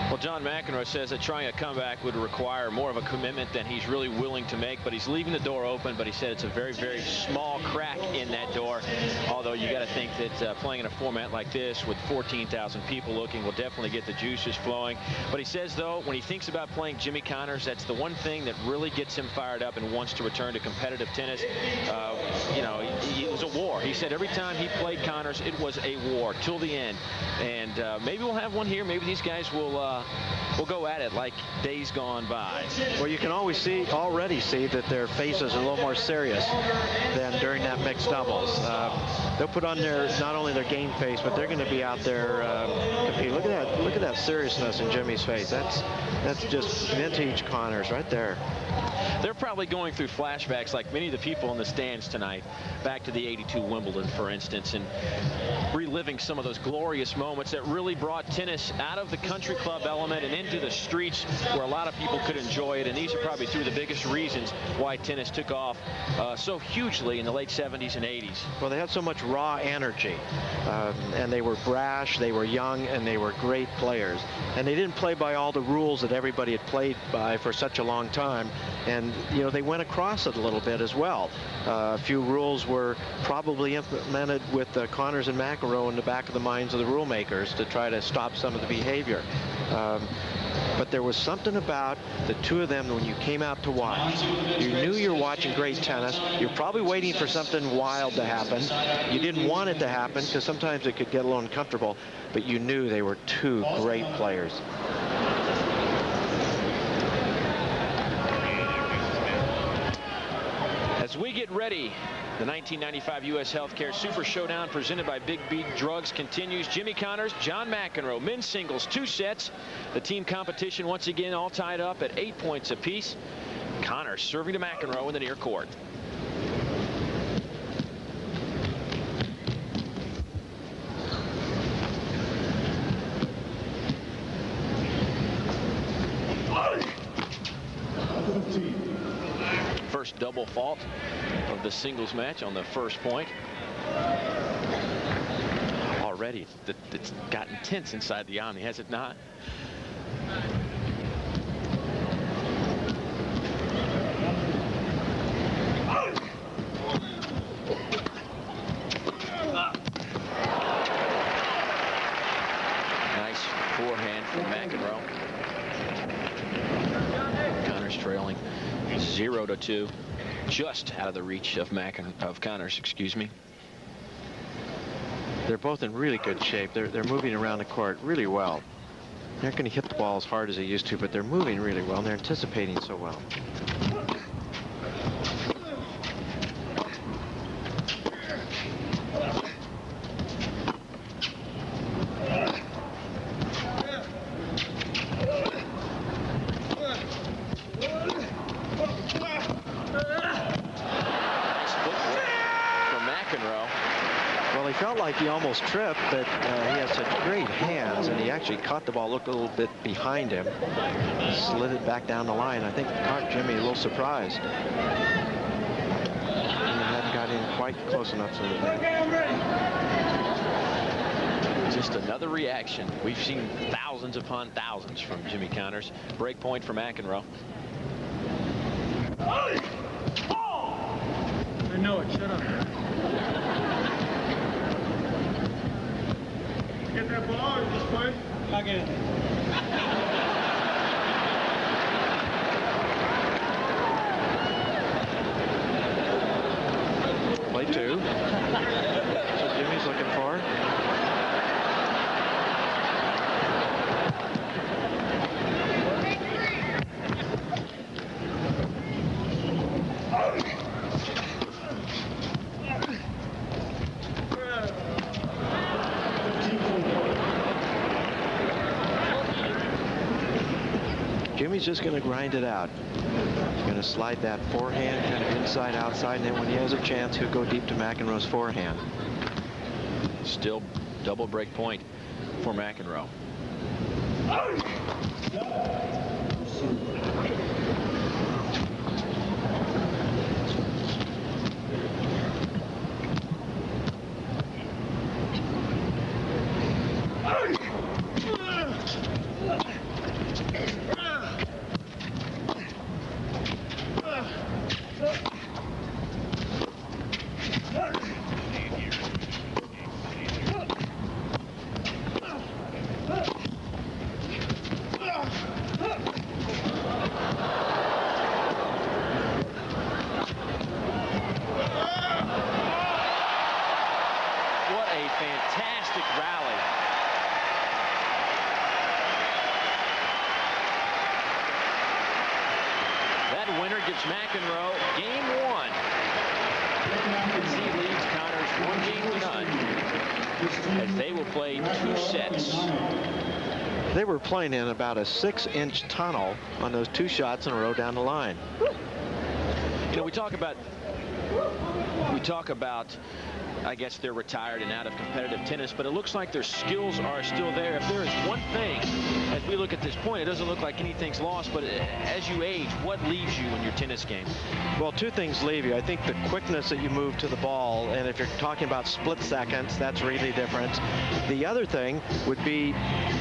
Well, John McEnroe says that trying a comeback would require more of a commitment than he's really willing to make, but he's leaving the door open, but he said it's a very, very small crack in that door, although you got to think that playing in a format like this with 14,000 people looking will definitely get the juices flowing. But he says, though, when he thinks about playing Jimmy Connors, that's the one thing that really gets him fired up and wants to return to competitive tennis. You know, it was a war. He said every time he played Connors, it was a war till the end. And maybe we'll have one here. Maybe these guys will go at it like days gone by. Well, you can already see that their faces are a little more serious than during that mixed doubles. They'll put on not only their game face, but they're going to be out there competing. Look at that seriousness in Jimmy's face. That's just vintage Connors right there. They're probably going through flashbacks like many of the people in the stands tonight, back to the '82 Wimbledon, for instance, and reliving some of those glorious moments that really brought tennis out of the country club element and into the streets where a lot of people could enjoy it. And these are probably 2 of the biggest reasons why tennis took off so hugely in the late '70s and '80s. Well, they had so much raw energy, and they were brash, they were young, and they were great players. And they didn't play by all the rules that everybody had played by for such a long time. And, you know, they went across it a little bit as well. A few rules were probably implemented with Connors and McEnroe in the back of the minds of the rule makers to try to stop some of the behavior. But there was something about the 2 of them when you came out to watch. You knew you were watching great tennis. You're probably waiting for something wild to happen. You didn't want it to happen because sometimes it could get a little uncomfortable, but you knew they were 2 great players. As we get ready, the 1995 U.S. Healthcare Super Showdown presented by Big B Drugs continues. Jimmy Connors, John McEnroe, men's singles, 2 sets. The team competition once again all tied up at 8 points apiece. Connors serving to McEnroe in the near court. First double fault of the singles match on the first point. Already it's gotten tense inside the Omni, has it not? Nice forehand from McEnroe. Connors trailing 0-2, just out of the reach of Connors, excuse me. They're both in really good shape. They're moving around the court really well. They're not going to hit the ball as hard as they used to, but they're moving really well, and they're anticipating so well. He almost tripped, but he has such great hands, and he actually caught the ball, looked a little bit behind him, slid it back down the line. I think caught Jimmy a little surprised. He hadn't got in quite close enough to the net. Just another reaction. We've seen thousands upon thousands from Jimmy Connors. Break point for McEnroe. I know it. Shut up. Get that ball or just play? Back in. Play two. That's what Jimmy's looking for. Jimmy's just going to grind it out. He's going to slide that forehand kind of inside outside, and then when he has a chance, he'll go deep to McEnroe's forehand. Still double break point for McEnroe. McEnroe game one. He leads Connors 1-0 as they will play 2 sets. They were playing in about a 6-inch tunnel on those 2 shots in a row down the line. You know, we talk about I guess they're retired and out of competitive tennis, but it looks like their skills are still there. If there is one thing, as we look at this point, it doesn't look like anything's lost, but as you age, what leaves you in your tennis game? Well, 2 things leave you. I think the quickness that you move to the ball, and if you're talking about split seconds, that's really different. The other thing would be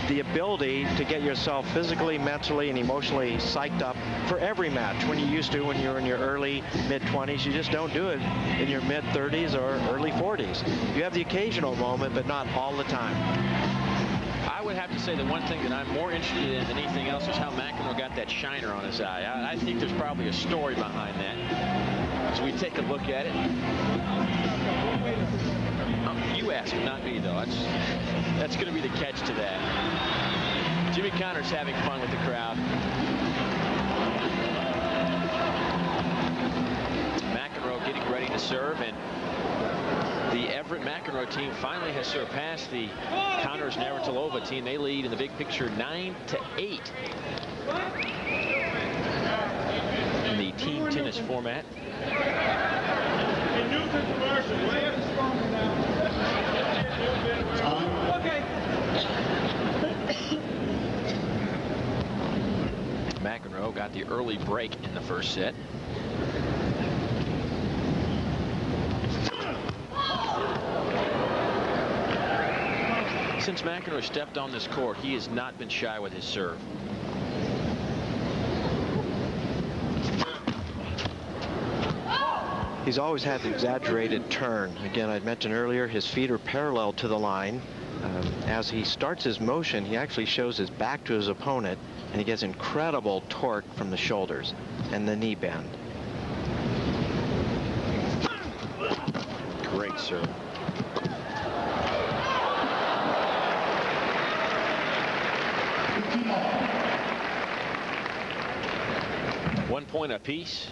the ability to get yourself physically, mentally, and emotionally psyched up for every match when you used to when you're in your early, mid-20s. You just don't do it in your mid-30s or early 40s. You have the occasional moment, but not all the time. I would have to say the one thing that I'm more interested in than anything else is how McEnroe got that shiner on his eye. I think there's probably a story behind that. As we take a look at it. You ask him, not me, though. That's going to be the catch to that. Jimmy Connors having fun with the crowd. McEnroe getting ready to serve, and the Evert McEnroe team finally has surpassed the Connors Navratilova team. They lead in the big picture 9-8 in the team tennis format. McEnroe got the early break in the first set. Since McEnroe stepped on this court, he has not been shy with his serve. He's always had the exaggerated turn. Again, I'd mentioned earlier, his feet are parallel to the line. As he starts his motion, he actually shows his back to his opponent, and he gets incredible torque from the shoulders and the knee bend. Great serve. 1 point apiece.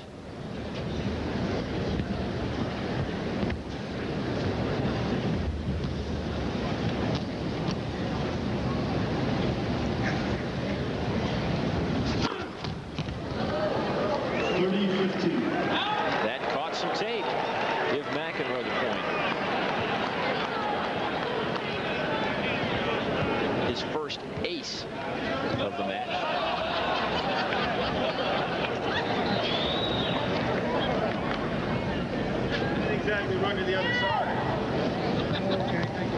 That caught some tape. Give McEnroe the point. His first ace of the match. Exactly, run to the other side. Okay, thank you.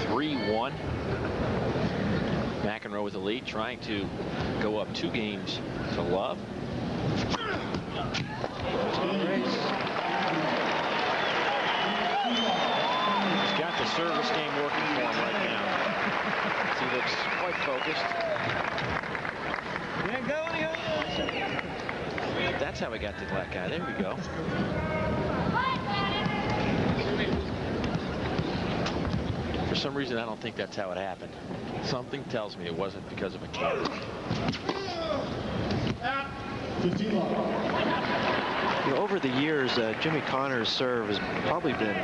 3-1. McEnroe with the lead, trying to go up 2 games to love. He's got the service game working for him right now. He looks quite focused. That's how we got the black guy. There we go. For some reason, I don't think that's how it happened. Something tells me it wasn't because of a camera. You know, over the years, Jimmy Connors' serve has probably been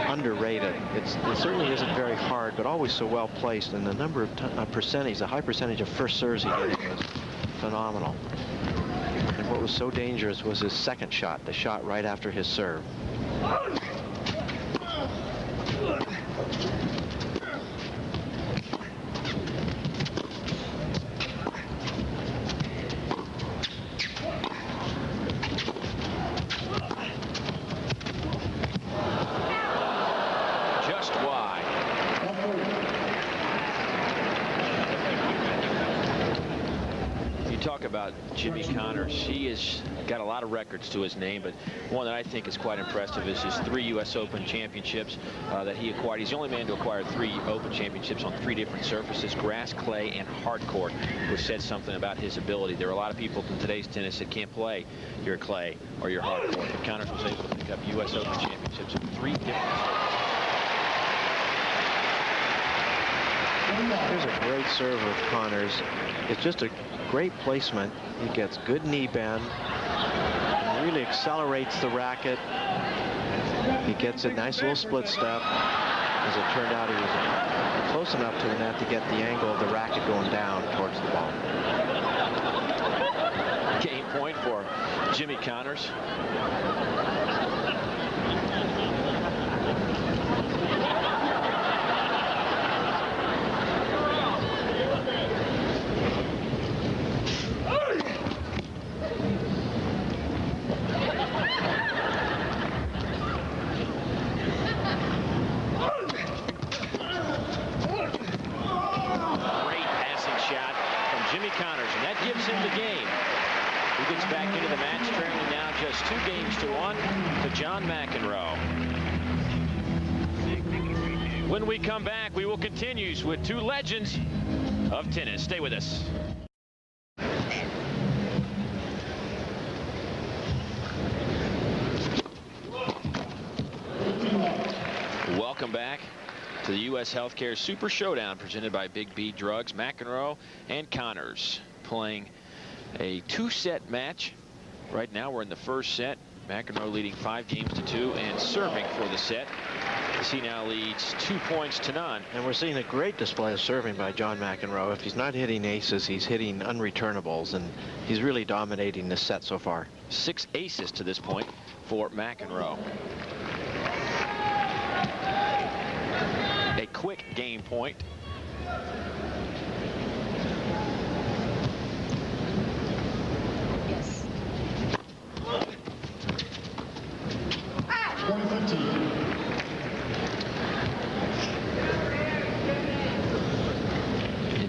underrated. It certainly isn't very hard, but always so well placed. And the number of percentage, the high percentage of first serves he gave was phenomenal. And what was so dangerous was his second shot, the shot right after his serve. About Jimmy Connors, he has got a lot of records to his name, but one that I think is quite impressive is his 3 U.S. Open championships that he acquired. He's the only man to acquire 3 Open championships on 3 different surfaces, grass, clay, and hard court, which said something about his ability. There are a lot of people in today's tennis that can't play your clay or your hard court, but Connors was able to pick up U.S. Open championships on 3 different surfaces. Here's a great serve of Connors. It's just a great placement. He gets good knee bend, really accelerates the racket. He gets a nice little split step. As it turned out, he was close enough to the net to get the angle of the racket going down towards the ball. Game point for Jimmy Connors. When we come back, we will continue with 2 legends of tennis. Stay with us. Welcome back to the U.S. Healthcare Super Showdown presented by Big B Drugs. McEnroe and Connors playing a 2-set match. Right now we're in the first set. McEnroe leading 5 games to 2 and serving for the set. He now leads 2 points to none. And we're seeing a great display of serving by John McEnroe. If he's not hitting aces, he's hitting unreturnables, and he's really dominating this set so far. 6 aces to this point for McEnroe. A quick game point. Yes. 2015.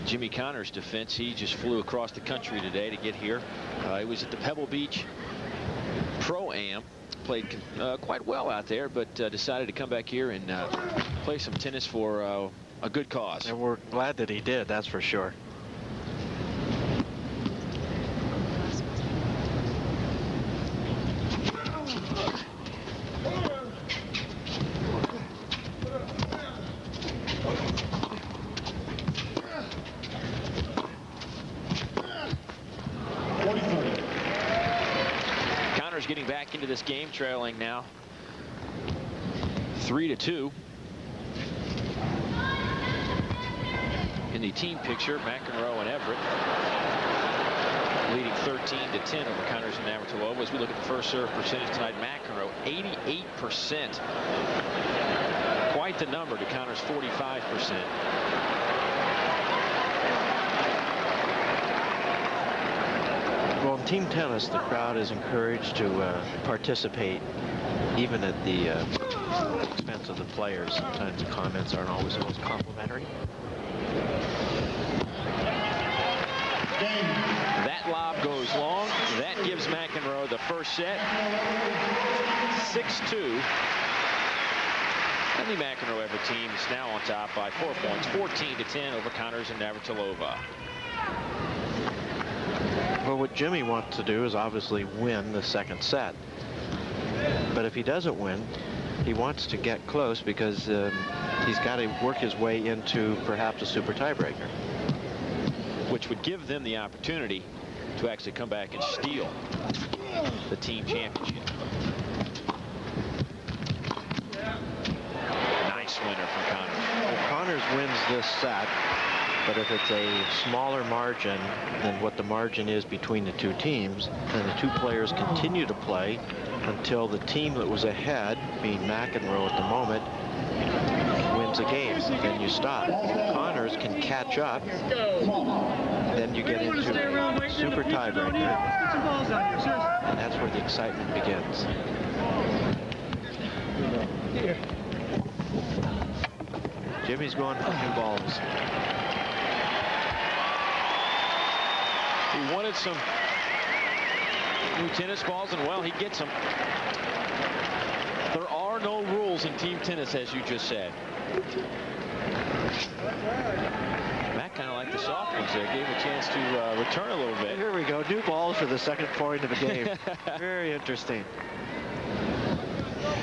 Jimmy Connors' defense, he just flew across the country today to get here. He was at the Pebble Beach Pro-Am, played quite well out there, but decided to come back here and play some tennis for a good cause. And we're glad that he did, that's for sure. Connors getting back into this game, trailing now 3-2. In the team picture, McEnroe and Evert leading 13-10 over Connors and Navratilova. As we look at the first serve percentage tonight, McEnroe 88%. Quite the number to Connors 45%. Well, in team tennis, the crowd is encouraged to participate, even at the expense of the players. Sometimes the comments aren't always the most complimentary. That lob goes long. That gives McEnroe the first set. 6-2. And the McEnroe-Evert team is now on top by 4 points, 14-10 over Connors and Navratilova. Well, what Jimmy wants to do is obviously win the second set. But if he doesn't win, he wants to get close because he's got to work his way into perhaps a super tiebreaker, which would give them the opportunity to actually come back and steal the team championship. Nice winner from Connors. Well, Connors wins this set, but if it's a smaller margin than what the margin is between the two teams, then the two players continue to play until the team that was ahead, being McEnroe at the moment, wins a game. Then you stop. If Connors can catch up, then you get into a super tiebreaker, and that's where the excitement begins. Jimmy's going for new balls. He wanted some new tennis balls, and well, he gets them. There are no rules in team tennis, as you just said. Matt kind of liked the soft ones there. Gave him a chance to return a little bit. Here we go. New balls for the second point of the game. Very interesting.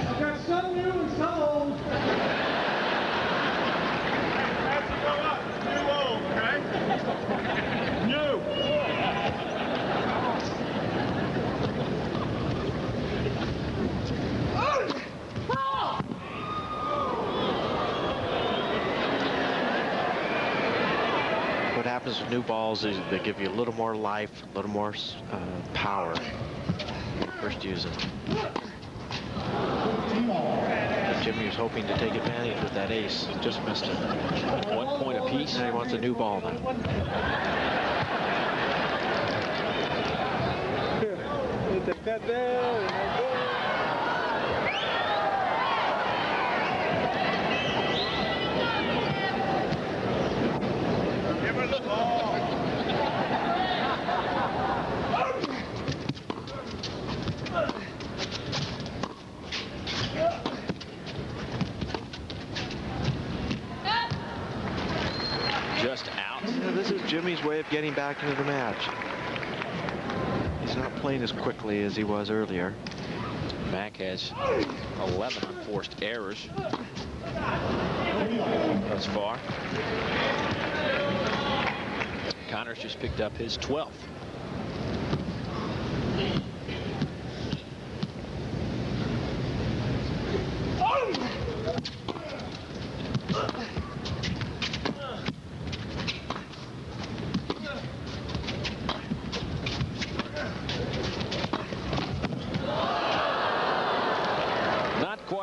I've got some new and some old. Has to go up. New old, okay? New. What happens with new balls is they give you a little more life, a little more power when you first use it. Jimmy was hoping to take advantage with that ace. Just missed it. 1 point apiece. Now he wants a new ball now. Give her the ball. Just out. Yeah, this is Jimmy's way of getting back into the match. He's not playing as quickly as he was earlier. Mac has 11 unforced errors thus far. Connors just picked up his 12th.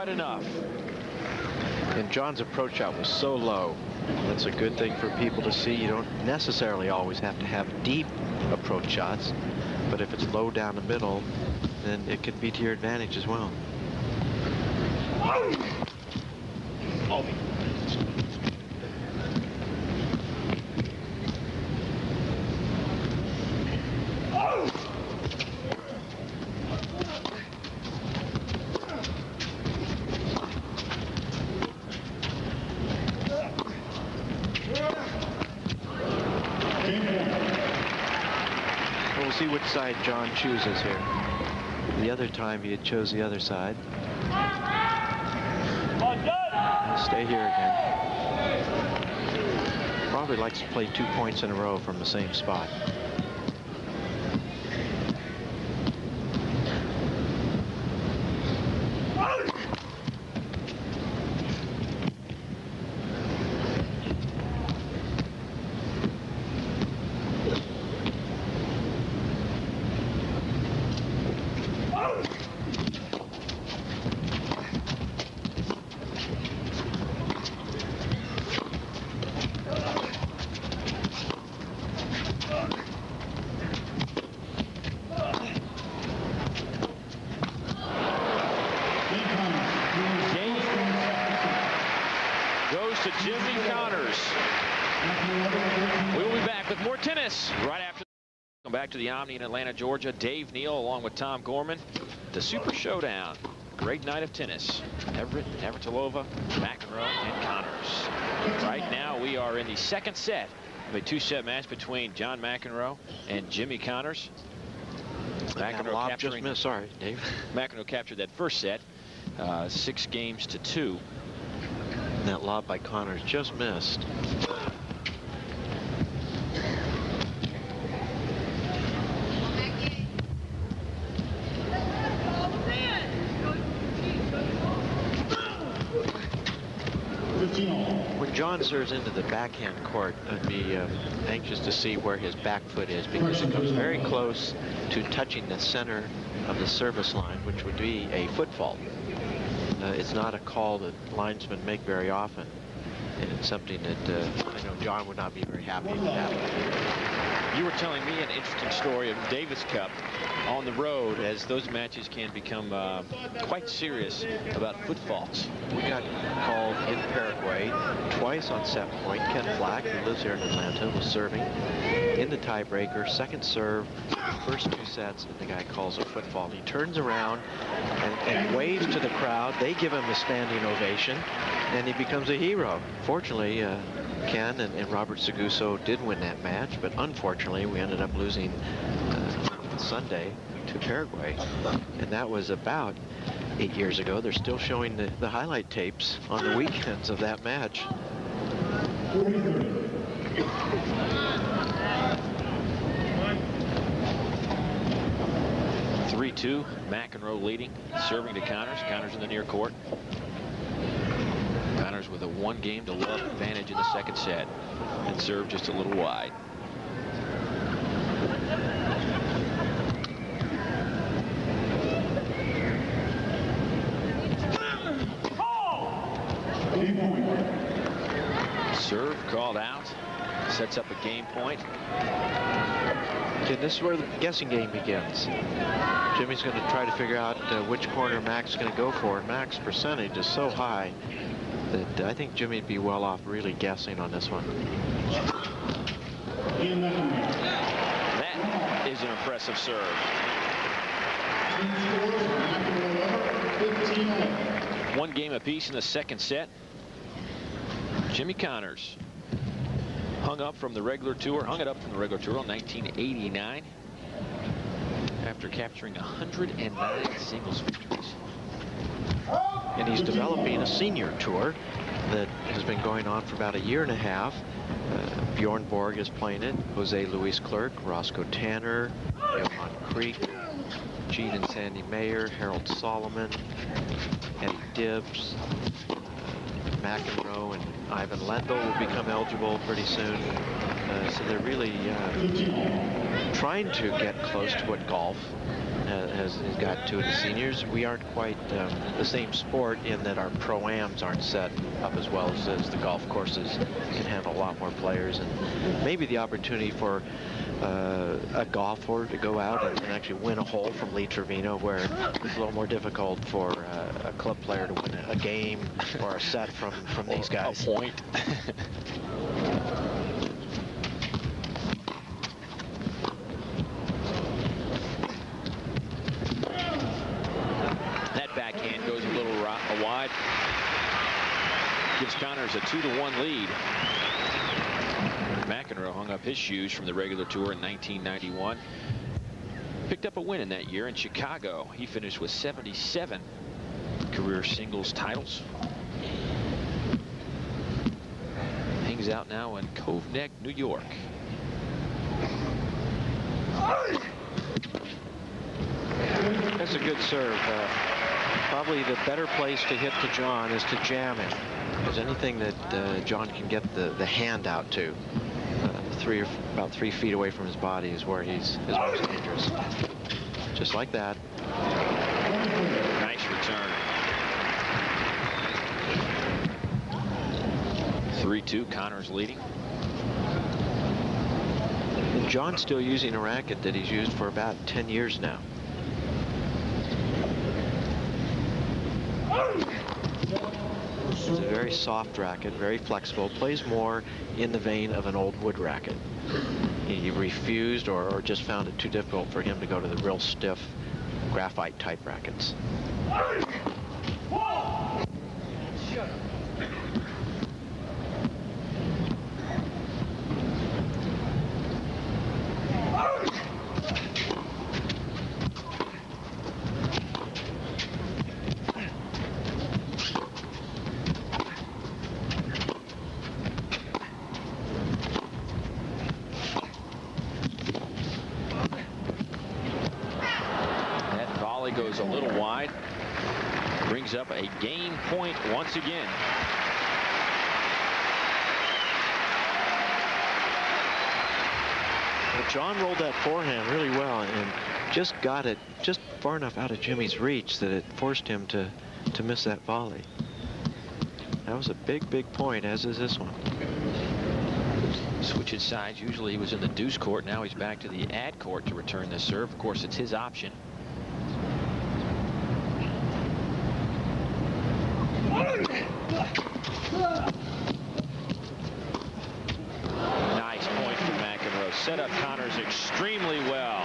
Enough. And John's approach shot was so low. That's a good thing for people to see. You don't necessarily always have to have deep approach shots, but if it's low down the middle, then it can be to your advantage as well. We'll see which side John chooses here. The other time he had chose the other side. He'll stay here again. Probably likes to play 2 points in a row from the same spot. tennis right after. Come back to the Omni in Atlanta, Georgia. Dave Neal along with Tom Gorman. The Super Showdown. Great night of tennis. Evert, Navratilova, McEnroe, and Connors. Right now we are in the second set of a two-set match between John McEnroe and Jimmy Connors. McEnroe capturing. Sorry, Dave. McEnroe captured that first set, 6 games to 2. And that lob by Connors just missed. When John serves into the backhand court, I'd be anxious to see where his back foot is, because it comes very close to touching the center of the service line, which would be a foot fault. It's not a call that linesmen make very often, and it's something that I know John would not be very happy with that. You were telling me an interesting story of Davis Cup on the road, as those matches can become quite serious about foot faults. We got called in Paraguay twice on set point. Ken Flack, who lives here in Atlanta, was serving in the tiebreaker, second serve, first 2 sets, and the guy calls a foot fault. He turns around and waves to the crowd. They give him a standing ovation, and he becomes a hero. Fortunately, Ken and Robert Seguso did win that match, but unfortunately we ended up losing Sunday to Paraguay, and that was about 8 years ago. They're still showing the highlight tapes on the weekends of that match. 3-2, McEnroe leading, serving to Connors. Connors in the near court. Connors with a 1-game-to-love advantage in the second set, and served just a little wide. Serve called out, sets up a game point. Okay, this is where the guessing game begins. Jimmy's going to try to figure out which corner Mac's going to go for, and Mac's percentage is so high that I think Jimmy'd be well off really guessing on this one. That is an impressive serve. 1 game apiece in the second set. Jimmy Connors hung it up from the regular tour in 1989 after capturing 109 singles victories. And he's developing a senior tour that has been going on for about 1.5 years. Bjorn Borg is playing it, Jose Luis Clerc, Roscoe Tanner, Johan Creek, Gene and Sandy Mayer, Harold Solomon, Eddie Dibbs, McEnroe and Ivan Lendl will become eligible pretty soon. So they're really trying to get close to what golf has got to in the seniors. We aren't quite the same sport in that our pro-ams aren't set up as well as the golf courses can handle a lot more players, and maybe the opportunity for a golfer to go out and actually win a hole from Lee Trevino, where it's a little more difficult for a club player to win a game or a set from these guys. A point. That backhand goes a little wide. Gives Connors a 2-1 lead. McEnroe hung up his shoes from the regular tour in 1991. Picked up a win in that year in Chicago. He finished with 77 career singles titles. Hangs out now in Cove Neck, New York. That's a good serve. Probably the better place to hit to John is to jam him. Because anything that John can get the hand out to, about 3 feet away from his body, is where he's most dangerous. Just like that. Nice return. 3-2, Connors leading. And John's still using a racket that he's used for about 10 years now. It's a very soft racket, very flexible, plays more in the vein of an old wood racket. he refused or just found it too difficult for him to go to the real stiff graphite type rackets. Goes a little wide, brings up a game point once again. Well, John rolled that forehand really well and just got it just far enough out of Jimmy's reach that it forced him to miss that volley. That was a big point, as is this one. Switches sides. Usually he was in the deuce court. Now he's back to the ad court to return this serve. Of course, it's his option. Nice point from McEnroe. Set up Connors extremely well.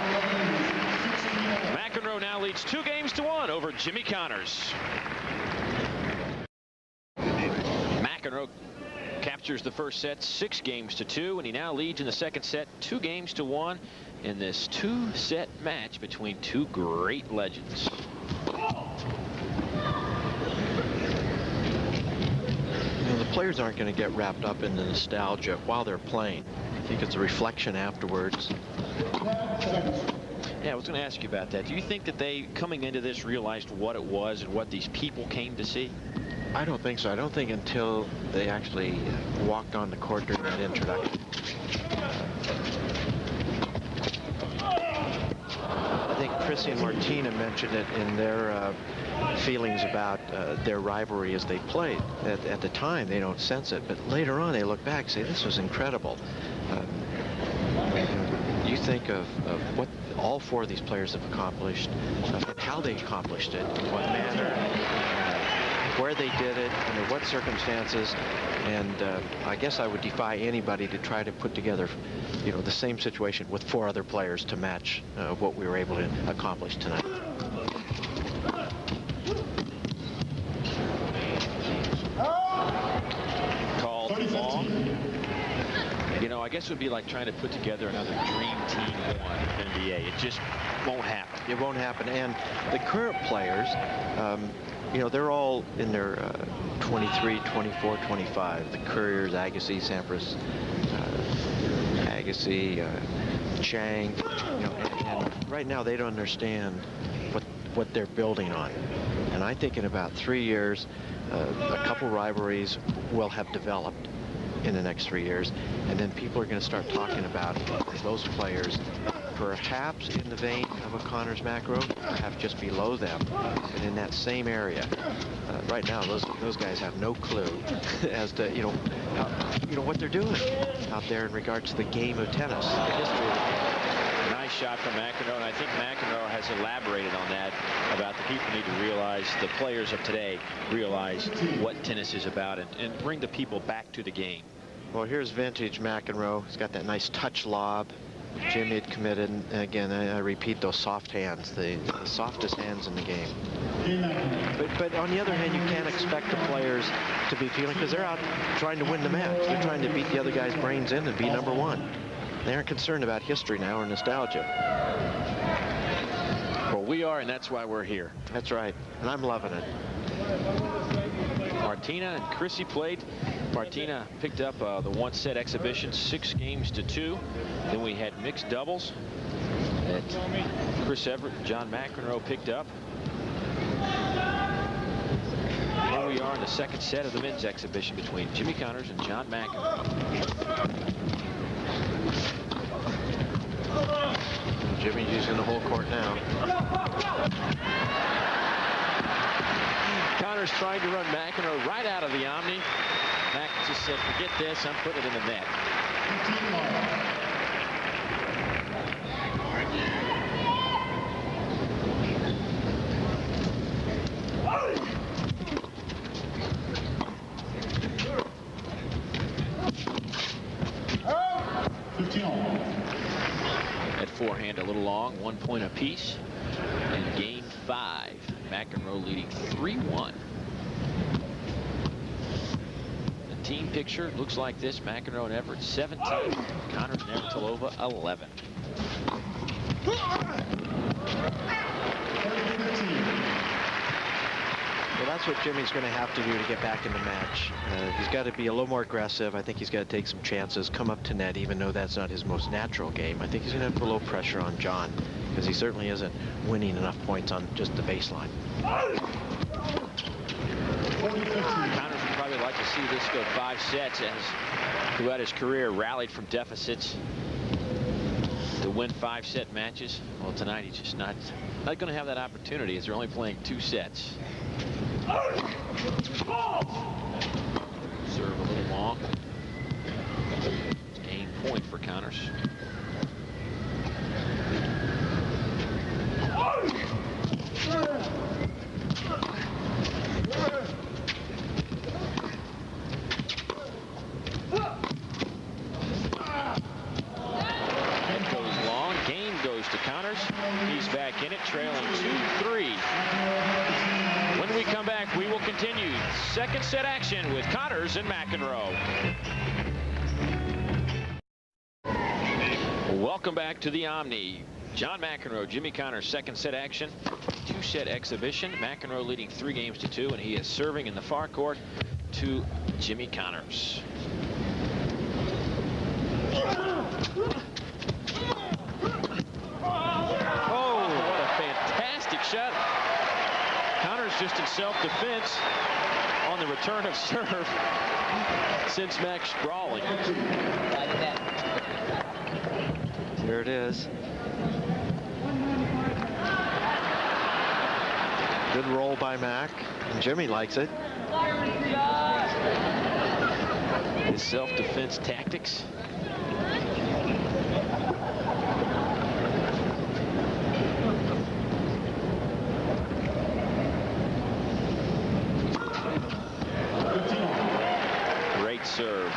McEnroe now leads 2-1 over Jimmy Connors. McEnroe captures the first set 6-2, and he now leads in the second set 2-1 in this 2-set match between two great legends. Players aren't going to get wrapped up in the nostalgia while they're playing. I think it's a reflection afterwards. Yeah, I was going to ask you about that. Do you think that they, coming into this, realized what it was and what these people came to see? I don't think so. I don't think until they actually walked on the court during that introduction. I think Chrissy and Martina mentioned it in their feelings about their rivalry as they played. At the time, they don't sense it, but later on, they look back and say, this was incredible. You think of what all four of these players have accomplished, how they accomplished it, in what manner, where they did it, under what circumstances, and I guess I would defy anybody to try to put together, the same situation with 4 other players to match what we were able to accomplish tonight. I guess it would be like trying to put together another dream team in the NBA. It just won't happen. It won't happen. And the current players, they're all in their 23, 24, 25. The Couriers, Agassi, Sampras, Agassi, Chang. And right now they don't understand what they're building on. And I think in about 3 years, a couple rivalries will have developed in the next 3 years, and then people are going to start talking about those players perhaps in the vein of a Connors McEnroe, perhaps just below them, but in that same area. Right now, those guys have no clue as to what they're doing out there in regards to the game of tennis, the history of the game. Nice shot from McEnroe, and I think McEnroe has elaborated on that, about the people need to realize, the players of today realize what tennis is about, and bring the people back to the game. Well, here's vintage McEnroe. He's got that nice touch lob. Jimmy had committed, and again, I repeat, those soft hands, the softest hands in the game. But on the other hand, you can't expect the players to be feeling, because they're out trying to win the match. They're trying to beat the other guy's brains in and be #1. They aren't concerned about history now or nostalgia. Well, we are, and that's why we're here. That's right, and I'm loving it. Martina and Chrissy played. Martina picked up the 1-set exhibition, 6-2. Then we had mixed doubles that Chris Evert and John McEnroe picked up. Here we are in the second set of the men's exhibition between Jimmy Connors and John McEnroe. Jimmy's using the whole court now. Connors tried to run McEnroe right out of the Omni. Mac just said, forget this, I'm putting it in the net. long, 1 point apiece. In game 5, McEnroe leading 3-1. The team picture looks like this: McEnroe and Evert 17, Connors and Navratilova 11. Well, that's what Jimmy's going to have to do to get back in the match. He's got to be a little more aggressive. I think he's got to take some chances, come up to net, even though that's not his most natural game. I think he's going to have to put a little pressure on John, because he certainly isn't winning enough points on just the baseline. Connors would probably like to see this go 5 sets, as throughout his career rallied from deficits to win 5-set matches. Well, tonight he's just not going to have that opportunity, as they're only playing 2 sets. Serve a little long. Game point for Connors. Head goes long. Game goes to Connors. He's back in it, trailing 2-3. When we come back, we will continue second set action with Connors and McEnroe. Welcome back to the Omni. John McEnroe, Jimmy Connors, second set action, 2-set exhibition. McEnroe leading 3-2, and he is serving in the far court to Jimmy Connors. Oh, what a fantastic shot. Connors just in self-defense on the return of serve since Max sprawling. There it is. Good roll by Mac, and Jimmy likes it. His self-defense tactics. Great serve.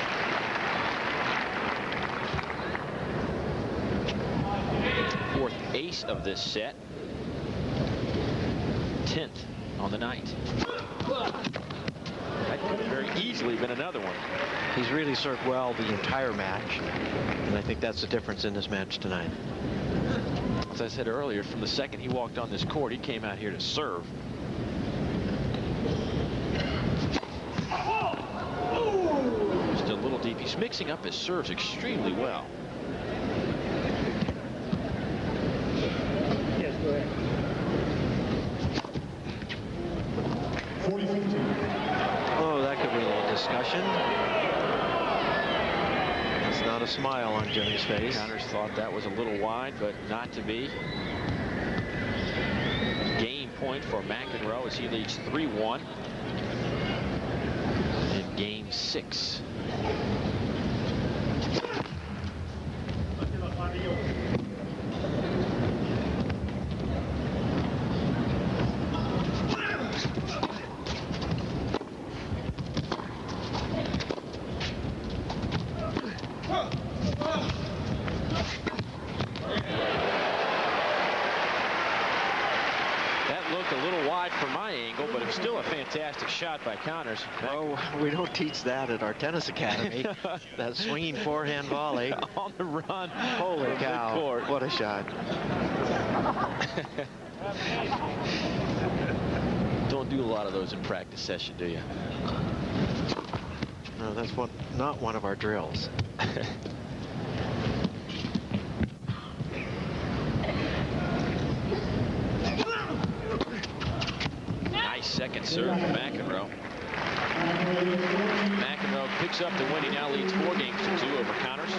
Fourth ace of this set. 10th on the night. That could have very easily been another one. He's really served well the entire match, and I think that's the difference in this match tonight. As I said earlier, from the second he walked on this court, he came out here to serve. Just a little deep. He's mixing up his serves extremely well. Yes, go ahead. 40-15. Oh, that could be a little discussion. It's not a smile on Jimmy's face. Connors thought that was a little wide, but not to be. Game point for McEnroe as he leads 3-1 in game 6. Fantastic shot by Connors. Oh, we don't teach that at our tennis academy. That swinging forehand volley. On the run. Holy cow. What a shot. Don't do a lot of those in practice session, do you? No, that's not one of our drills. Second serve for McEnroe. McEnroe picks up the win. He now leads 4-2 over Connors.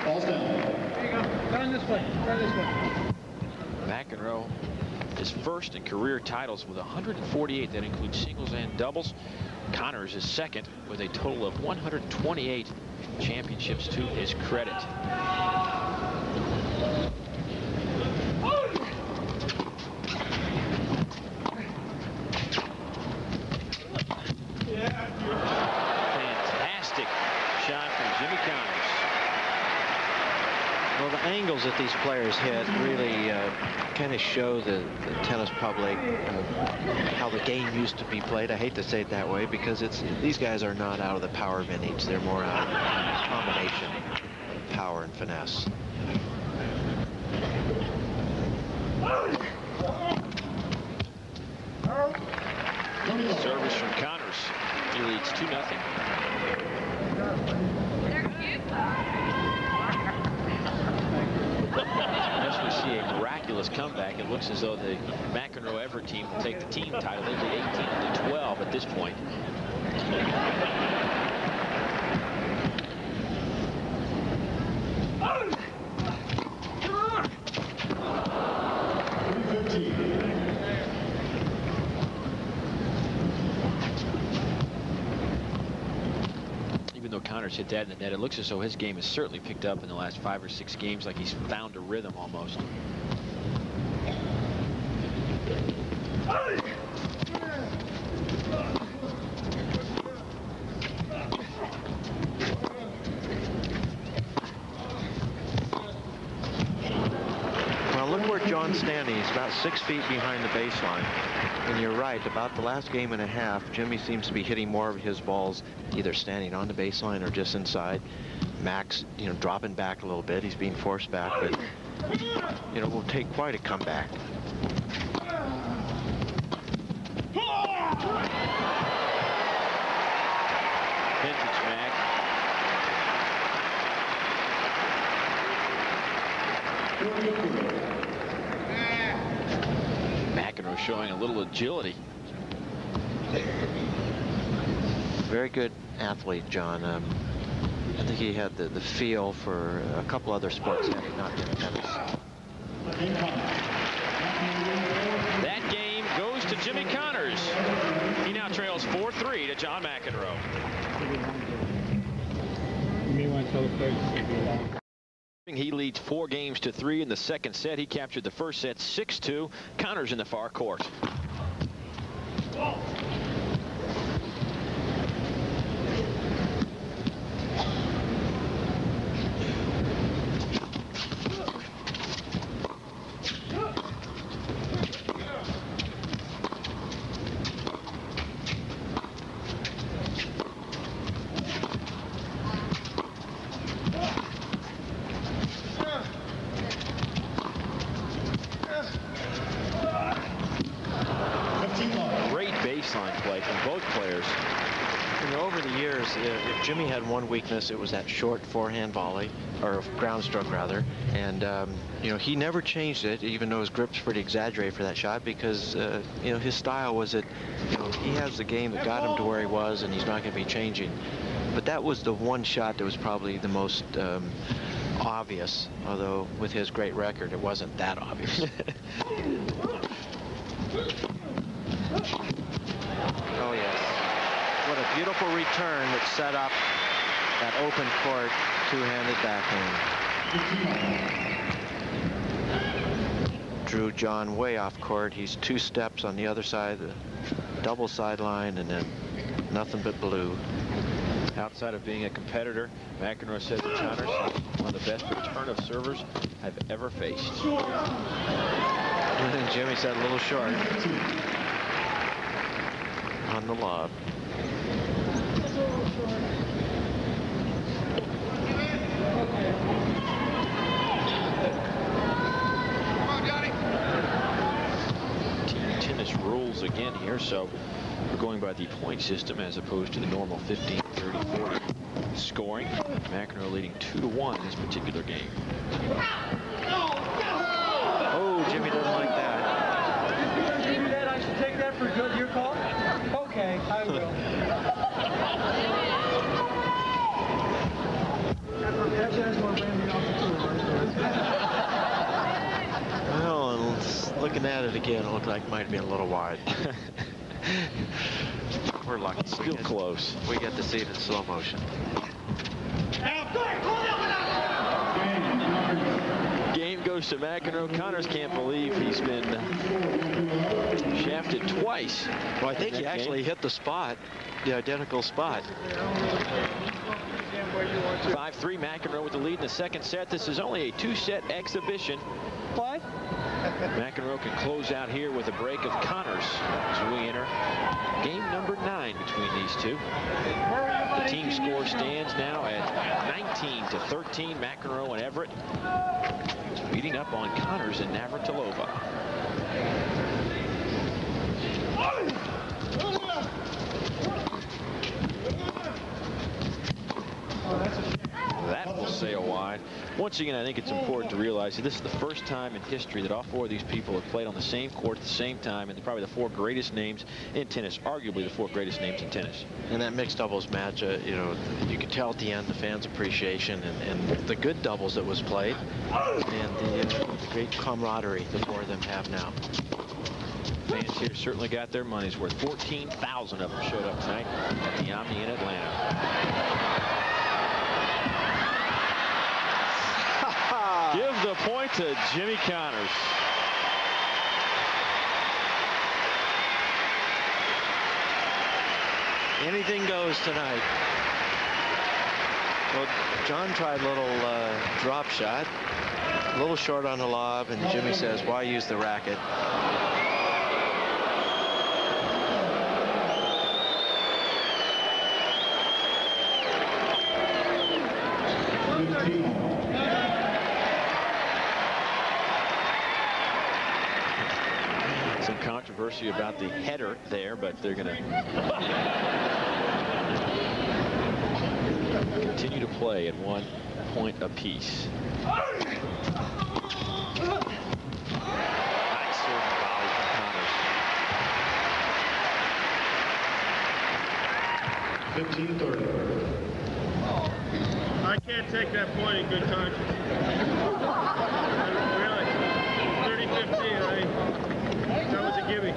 Ball's down. There you go. Run this way. Run this way. McEnroe is first in career titles with 148. That includes singles and doubles. Connors is second with a total of 128 championships to his credit. Fantastic shot from Jimmy Connors. Well, the angles that these players hit really kind of show the tennis public how the game used to be played. I hate to say it that way because these guys are not out of the power vintage. They're more out of combination, power and finesse. Service from Connors. He leads 2-0. Unless we see a miraculous comeback, it looks as though the McEnroe Evert team will take the team title. They'd be 18-12 at this point. Even though Connors hit that in the net, it looks as though his game has certainly picked up in the last 5 or 6 games, like he's found a rhythm almost. Well, look where John's standing. He's about 6 feet behind the baseline. And you're right, about the last game and a half, Jimmy seems to be hitting more of his balls either standing on the baseline or just inside. Max, dropping back a little bit. He's being forced back, but, will take quite a comeback. Vintage Mac. McEnroe showing a little agility. Very good athlete, John. I think he had the feel for a couple other sports that he not been tennis. That game goes to Jimmy Connors. He now trails 4-3 to John McEnroe. You may want to tell the players to be along. He leads 4 games to 3 in the second set. He captured the first set 6-2. Connors in the far court. If Jimmy had one weakness, it was that short forehand volley, or ground stroke rather, and he never changed it, even though his grip's pretty exaggerated for that shot, because his style was that he has the game that got him to where he was, and he's not going to be changing. But that was the one shot that was probably the most obvious, although with his great record, it wasn't that obvious. Oh yes. What a beautiful return that set up that open court two-handed backhand. Drew John way off court. He's 2 steps on the other side, the double sideline, and then nothing but blue. Outside of being a competitor, McEnroe said that Connors is one of the best return of servers I've ever faced. And Jimmy said a little short on the lob. Team tennis rules again here, so we're going by the point system as opposed to the normal 15, 30, 40 scoring. McEnroe leading 2-1 in this particular game. Oh, Jimmy doesn't like that. I should take that for good. Your call? Okay, I will. Well, looking at it again, it looked like it might have been a little wide. We're lucky. Still close. We get to see it in slow motion. Game goes to McEnroe. Connors can't believe he's been shafted twice. Well, I think he actually hit the spot, the identical spot. 5-3 McEnroe with the lead in the second set. This is only a 2-set exhibition. What? McEnroe can close out here with a break of Connors as we enter game number 9 between these two. The team score stands now at 19-13. McEnroe and Evert beating up on Connors and Navratilova. That will sail wide. Once again, I think it's important to realize that this is the first time in history that all 4 of these people have played on the same court at the same time, and they're probably the 4 greatest names in tennis, arguably the 4 greatest names in tennis. And that mixed doubles match, you know, you could tell at the end the fans' appreciation and the good doubles that was played, and the great camaraderie the 4 of them have now. Fans here certainly got their money's worth. 14,000 of them showed up tonight at the Omni in Atlanta. Give the point to Jimmy Connors. Anything goes tonight. Well, John tried a little drop shot, a little short on the lob, and Jimmy says, why use the racket? Some controversy about the header there, but they're going to continue to play at 1 point apiece. Nice serving volley from Connors. 15-30. I can't take that point in good conscience. Really. 30-15, that was a gimme.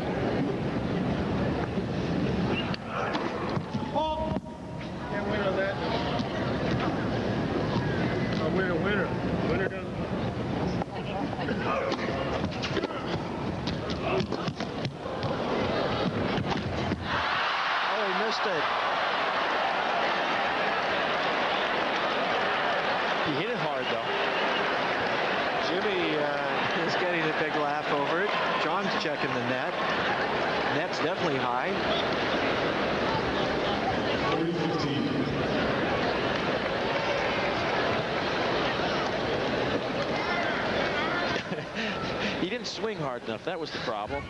Can't win on that. I'll win a winner. Winner doesn't. Oh, he missed it. He hit it hard, though. Jimmy is getting a big laugh over it. John's checking the net. Net's definitely high. 30-15. He didn't swing hard enough. That was the problem.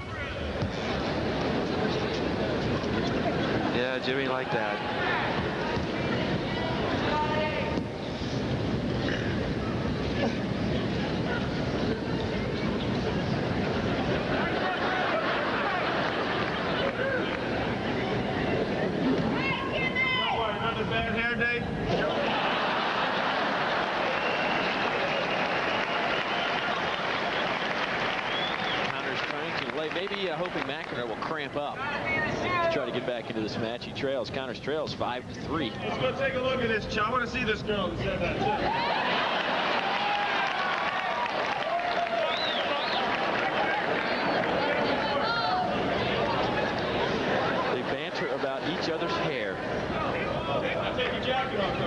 Yeah, Jimmy liked that. Another bad hair day? Connors trying to lay, maybe hoping McEnroe will cramp up to try to get back into this match. He trails. Connors trails 5-3. Let's go take a look at this. I want to see this girl that said that too. About each other's hair. Take your jacket off.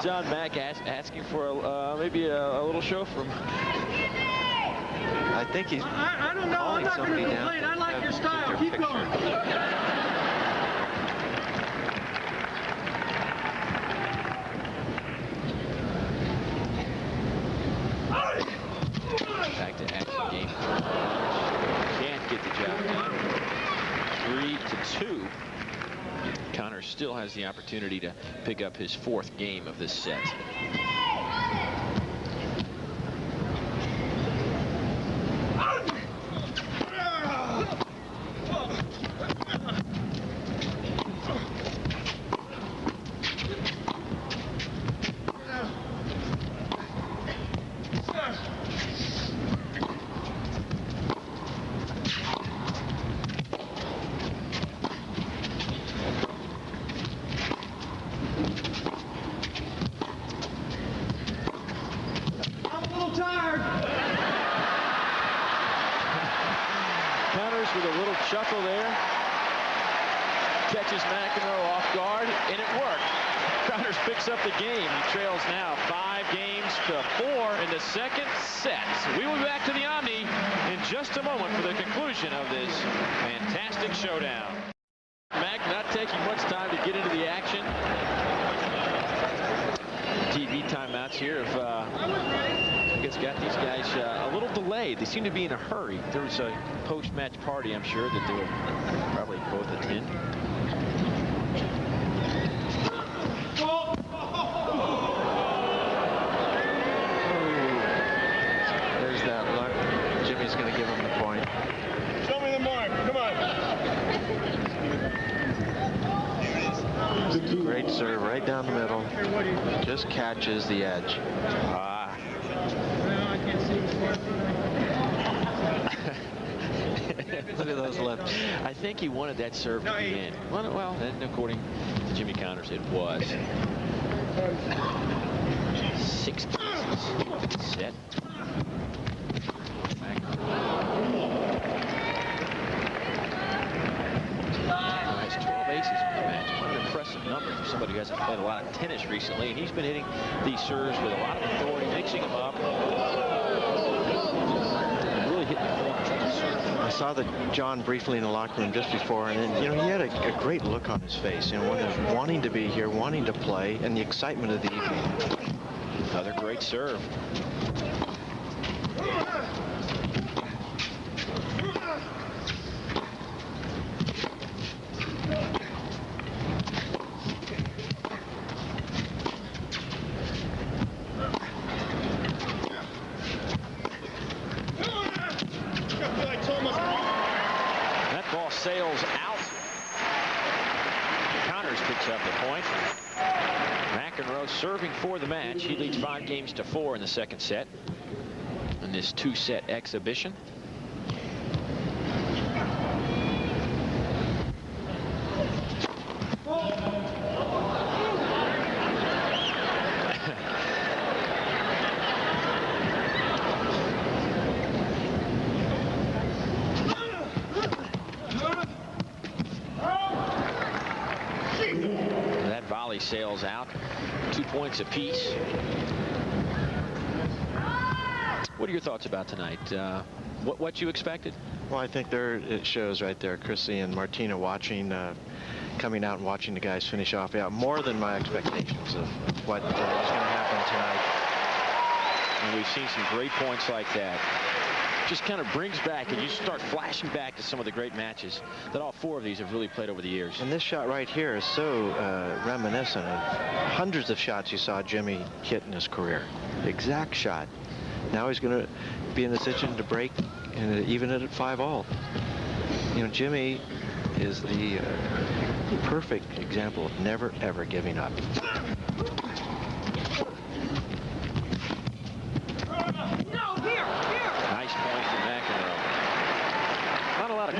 John Mack asking for maybe a little show from. I think he's. I don't know. I'm not going to complain. I like your style. Keep going. Back to action game. Can't get the job done. 3-2. Connors still has the opportunity to pick up his 4th game of this set. McEnroe off guard, and it worked. Connors picks up the game. He trails now 5-4 in the second set. So we will be back to the Omni in just a moment for the conclusion of this fantastic showdown. Mac not taking much time to get into the action. TV timeouts here have it's got these guys a little delayed. They seem to be in a hurry. There was a post-match party, I'm sure, that they will probably both attend. There's that luck. Jimmy's going to give him the point. Show me the mark. Come on. Great serve right down the middle. Just catches the edge. Look at those lips. I think he wanted that serve to be in. Well, and according to Jimmy Connors, it was. 6 pieces. Set. Has 12 aces in the match. What an impressive number for somebody who hasn't played a lot of tennis recently. And he's been hitting these serves with a lot of authority, mixing them up. Really hitting the corners with the serve. I saw John briefly in the locker room just before, and then, he had a great look on his face. One of wanting to be here, wanting to play, and the excitement of the evening. Another great serve. Sails out. Connors picks up the point. McEnroe serving for the match. He leads 5-4 in the second set in this 2-set exhibition. Sails out, 2 points apiece. What are your thoughts about tonight? What you expected? Well, I think it shows right there, Chrissy and Martina watching, coming out and watching the guys finish off. Yeah, more than my expectations of what was going to happen tonight. And we've seen some great points like that. Just kind of brings back, and you start flashing back to some of the great matches that all 4 of these have really played over the years. And this shot right here is so reminiscent of hundreds of shots you saw Jimmy hit in his career. Exact shot. Now he's going to be in the position to break and even it at 5-all. Jimmy is the perfect example of never, ever giving up.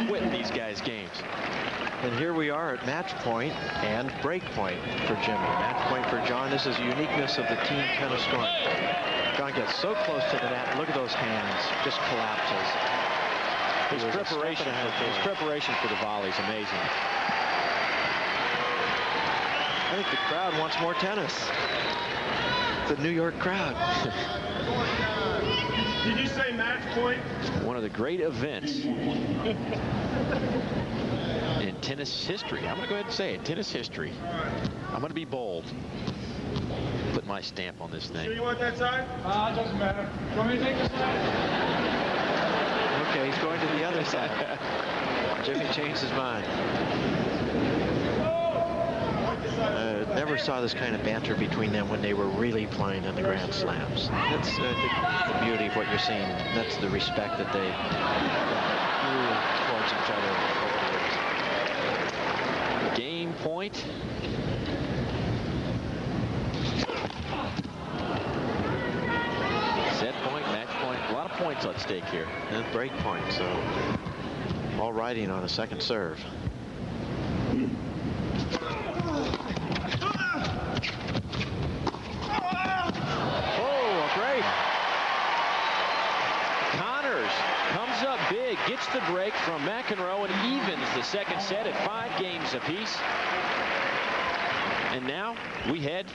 Quit in these guys' games. And here we are at match point and break point for Jimmy. Match point for John. This is the uniqueness of the team tennis scoring. John gets so close to the net. Look at those hands. Just collapses. His preparation for the volley is amazing. I think the crowd wants more tennis. The New York crowd. Did you say match point? One of the great events in tennis history. I'm going to go ahead and say it. Tennis history. I'm going to be bold. Put my stamp on this thing. Sure you want that side? It doesn't matter. You want me to take this side? Okay, he's going to the other side. Jimmy changed his mind. Never saw this kind of banter between them when they were really playing in the Grand Slams. That's I think the beauty of what you're seeing. That's the respect that they grew towards each other over the years. Game point. Set point, match point. A lot of points at stake here. And break point, so all riding on a second serve. Gets the break from McEnroe and evens the second set at 5 games apiece. And now we head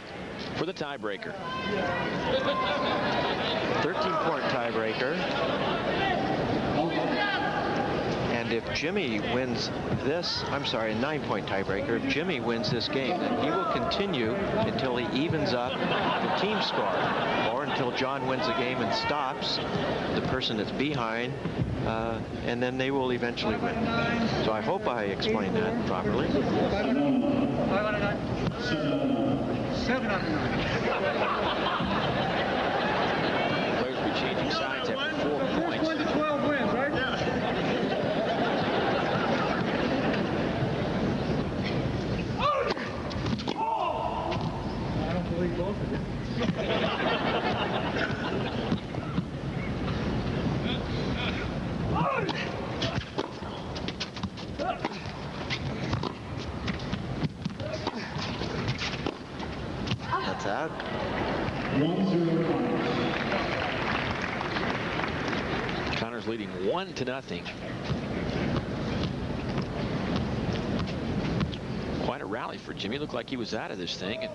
for the tiebreaker. 13-point tiebreaker. And if Jimmy wins this, I'm sorry, a 9-point tiebreaker, if Jimmy wins this game, then he will continue until he evens up the team score, or until John wins the game and stops the person that's behind, and then they will eventually win. So I hope I explained that properly. 7 out of 9. Players will be changing sides after 4 points. 1 to 12 wins, right? I don't believe both of you. That's out. Connors leading 1-0. Quite a rally for Jimmy. Looked like he was out of this thing. And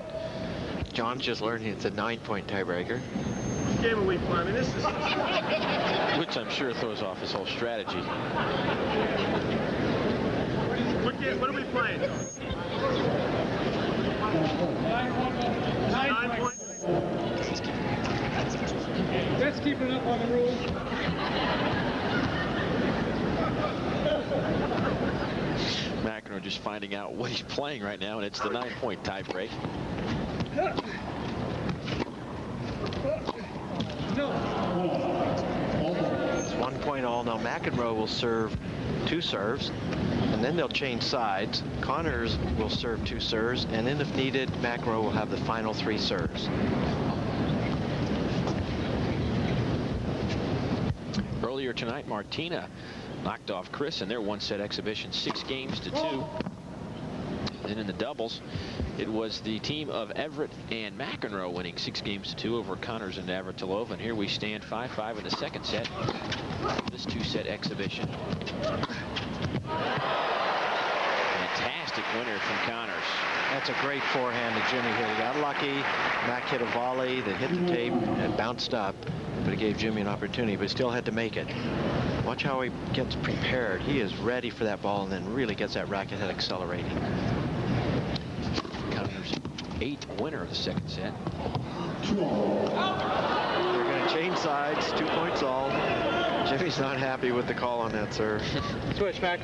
John's just learning it's a 9-point tiebreaker. What game are we playing? I mean, this is... which I'm sure throws off his whole strategy. What are we playing? 9 points. Let's keep it up on the rules. McEnroe just finding out what he's playing right now, and it's the 9-point tiebreak. It's 1 point all. Now McEnroe will serve 2 serves, and then they'll change sides. Connors will serve 2 serves, and then if needed, McEnroe will have the final 3 serves. Earlier tonight, Martina knocked off Chris in their 1-set exhibition, 6 games to 2. Then in the doubles, it was the team of Evert and McEnroe winning 6 games to 2 over Connors and Navratilova. And here we stand 5-5 in the second set. This 2-set exhibition. Fantastic winner from Connors. That's a great forehand that Jimmy hit. He got lucky. Mac hit a volley that hit the tape and bounced up, but it gave Jimmy an opportunity, but he still had to make it. Watch how he gets prepared. He is ready for that ball and then really gets that racket head accelerating. Connors' 8th winner of the second set. They're going to change sides, 2 points all. Jimmy's not happy with the call on that serve. Switch, Mac.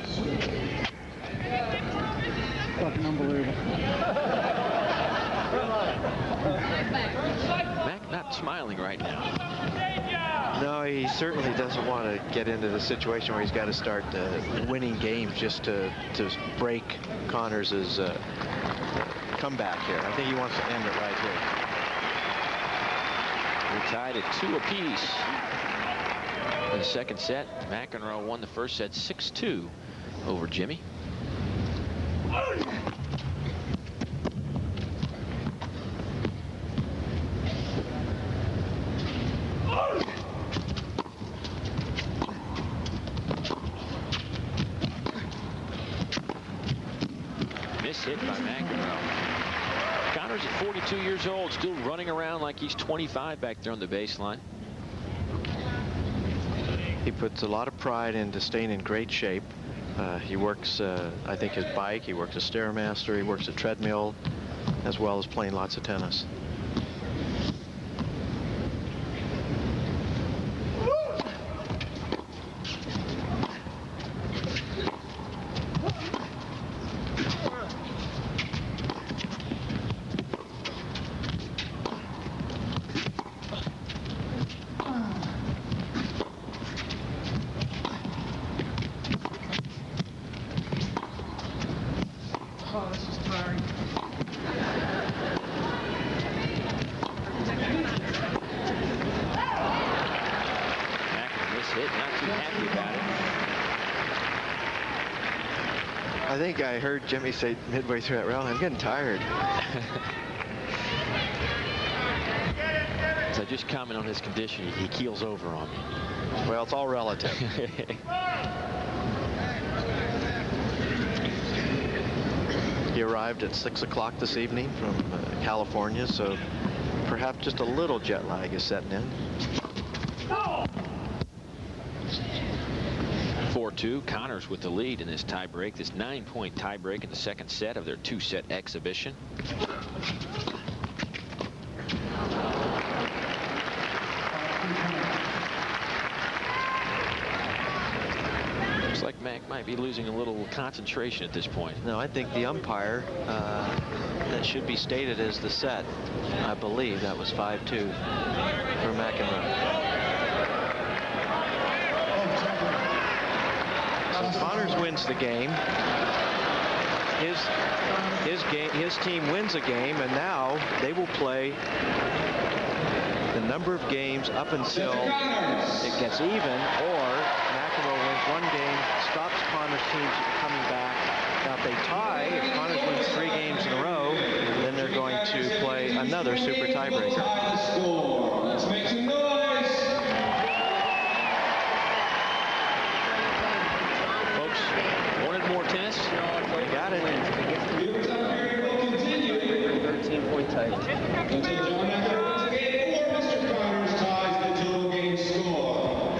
Fucking unbelievable. Mac not smiling right now. No, he certainly doesn't want to get into the situation where he's got to start winning games just to break Connors' comeback here. I think he wants to end it right here. We're tied at 2 apiece. In the second set, McEnroe won the first set 6-2 over Jimmy. Miss hit by McEnroe. Connors at 42 years old, still running around like he's 25 back there on the baseline. He puts a lot of pride into staying in great shape. He works, I think, his bike. He works a Stairmaster. He works a treadmill, as well as playing lots of tennis. Oh, this is tiring. This hit, not too happy about it. I think I heard Jimmy say midway through that round, I'm getting tired. So just comment on his condition. He keels over on me. Well, it's all relative. He arrived at 6 o'clock this evening from California, so perhaps just a little jet lag is setting in. 4-2, Connors with the lead in this tie break, this 9-point tie break in the second set of their 2-set exhibition. Looks like Mac might be losing a little concentration at this point. No, I think the umpire, that should be stated as the set. I believe that was 5-2 for McEnroe. So Connors wins the game. His team wins a game, and now they will play the number of games up until it gets even, or McEnroe wins one game, stops Connors' team coming back. Now if they tie, if Connors wins 3 games in a row, then they're going to play another super tiebreaker. Let's make some noise. Folks, wanted more tennis? Got it. The time period will continue. 13-point tie. Until John McEnroe wins game 4, Mr. Connors ties the total game score.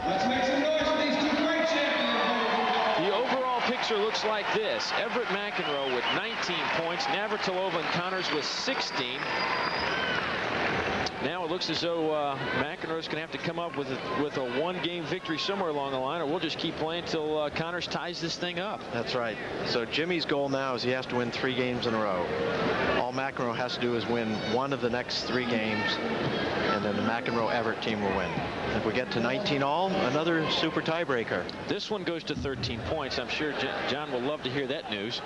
Let's make some noise for these 2 great champions. The overall picture looks like this. Everett McEnroe with 19 points. Navratilova and Connors with 16. Now it looks as though McEnroe's going to have to come up with a one-game victory somewhere along the line, or we'll just keep playing until Connors ties this thing up. That's right. So Jimmy's goal now is he has to win 3 games in a row. All McEnroe has to do is win 1 of the next 3 games, and then the McEnroe-Evert team will win. If we get to 19 all, another super tiebreaker. This one goes to 13 points. I'm sure John will love to hear that news.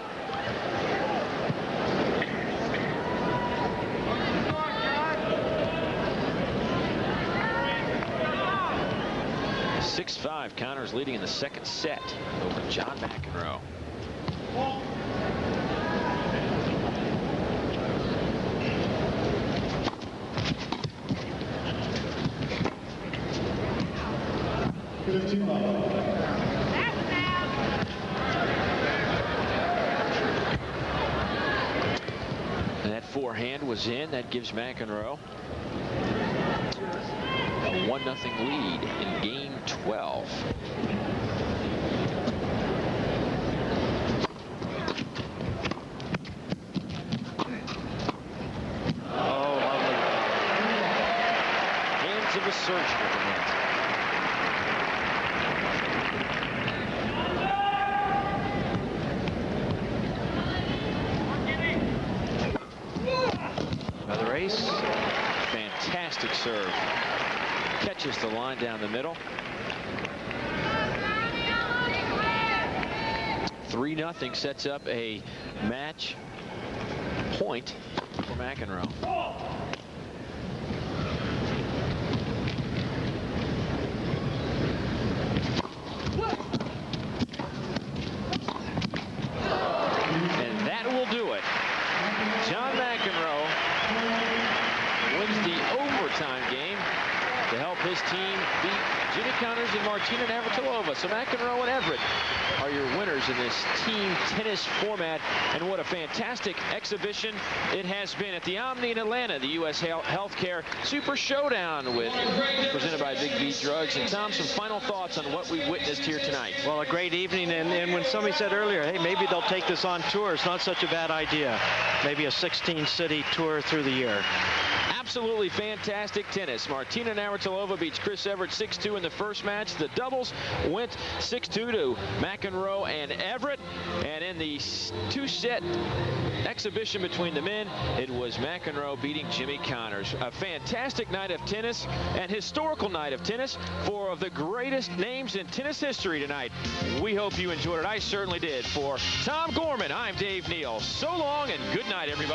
6-5, Connors leading in the second set over John McEnroe. And that forehand was in. That gives McEnroe a 1-0 lead in game 12. Oh, lovely. Hands of a surgeon at the net. Another ace. Fantastic serve. Catches the line down the middle. 3-0 sets up a match point for McEnroe. And that will do it. John McEnroe wins the overtime game to help his team beat Jimmy Connors and Martina Navratilova. So McEnroe and Evert are your winners in this team tennis format. And what a fantastic exhibition it has been at the Omni in Atlanta, the U.S. Healthcare Super Showdown presented by Big V Drugs. And Tom, some final thoughts on what we witnessed here tonight. Well, a great evening, and when somebody said earlier, hey, maybe they'll take this on tour, it's not such a bad idea. Maybe a 16-city tour through the year. Absolutely fantastic tennis. Martina Navratilova beats Chris Evert 6-2 in the first match. The doubles went 6-2 to McEnroe and Evert. And in the 2-set exhibition between the men, it was McEnroe beating Jimmy Connors. A fantastic night of tennis, and historical night of tennis for the greatest names in tennis history tonight. We hope you enjoyed it. I certainly did. For Tom Gorman, I'm Dave Neal. So long and good night, everyone.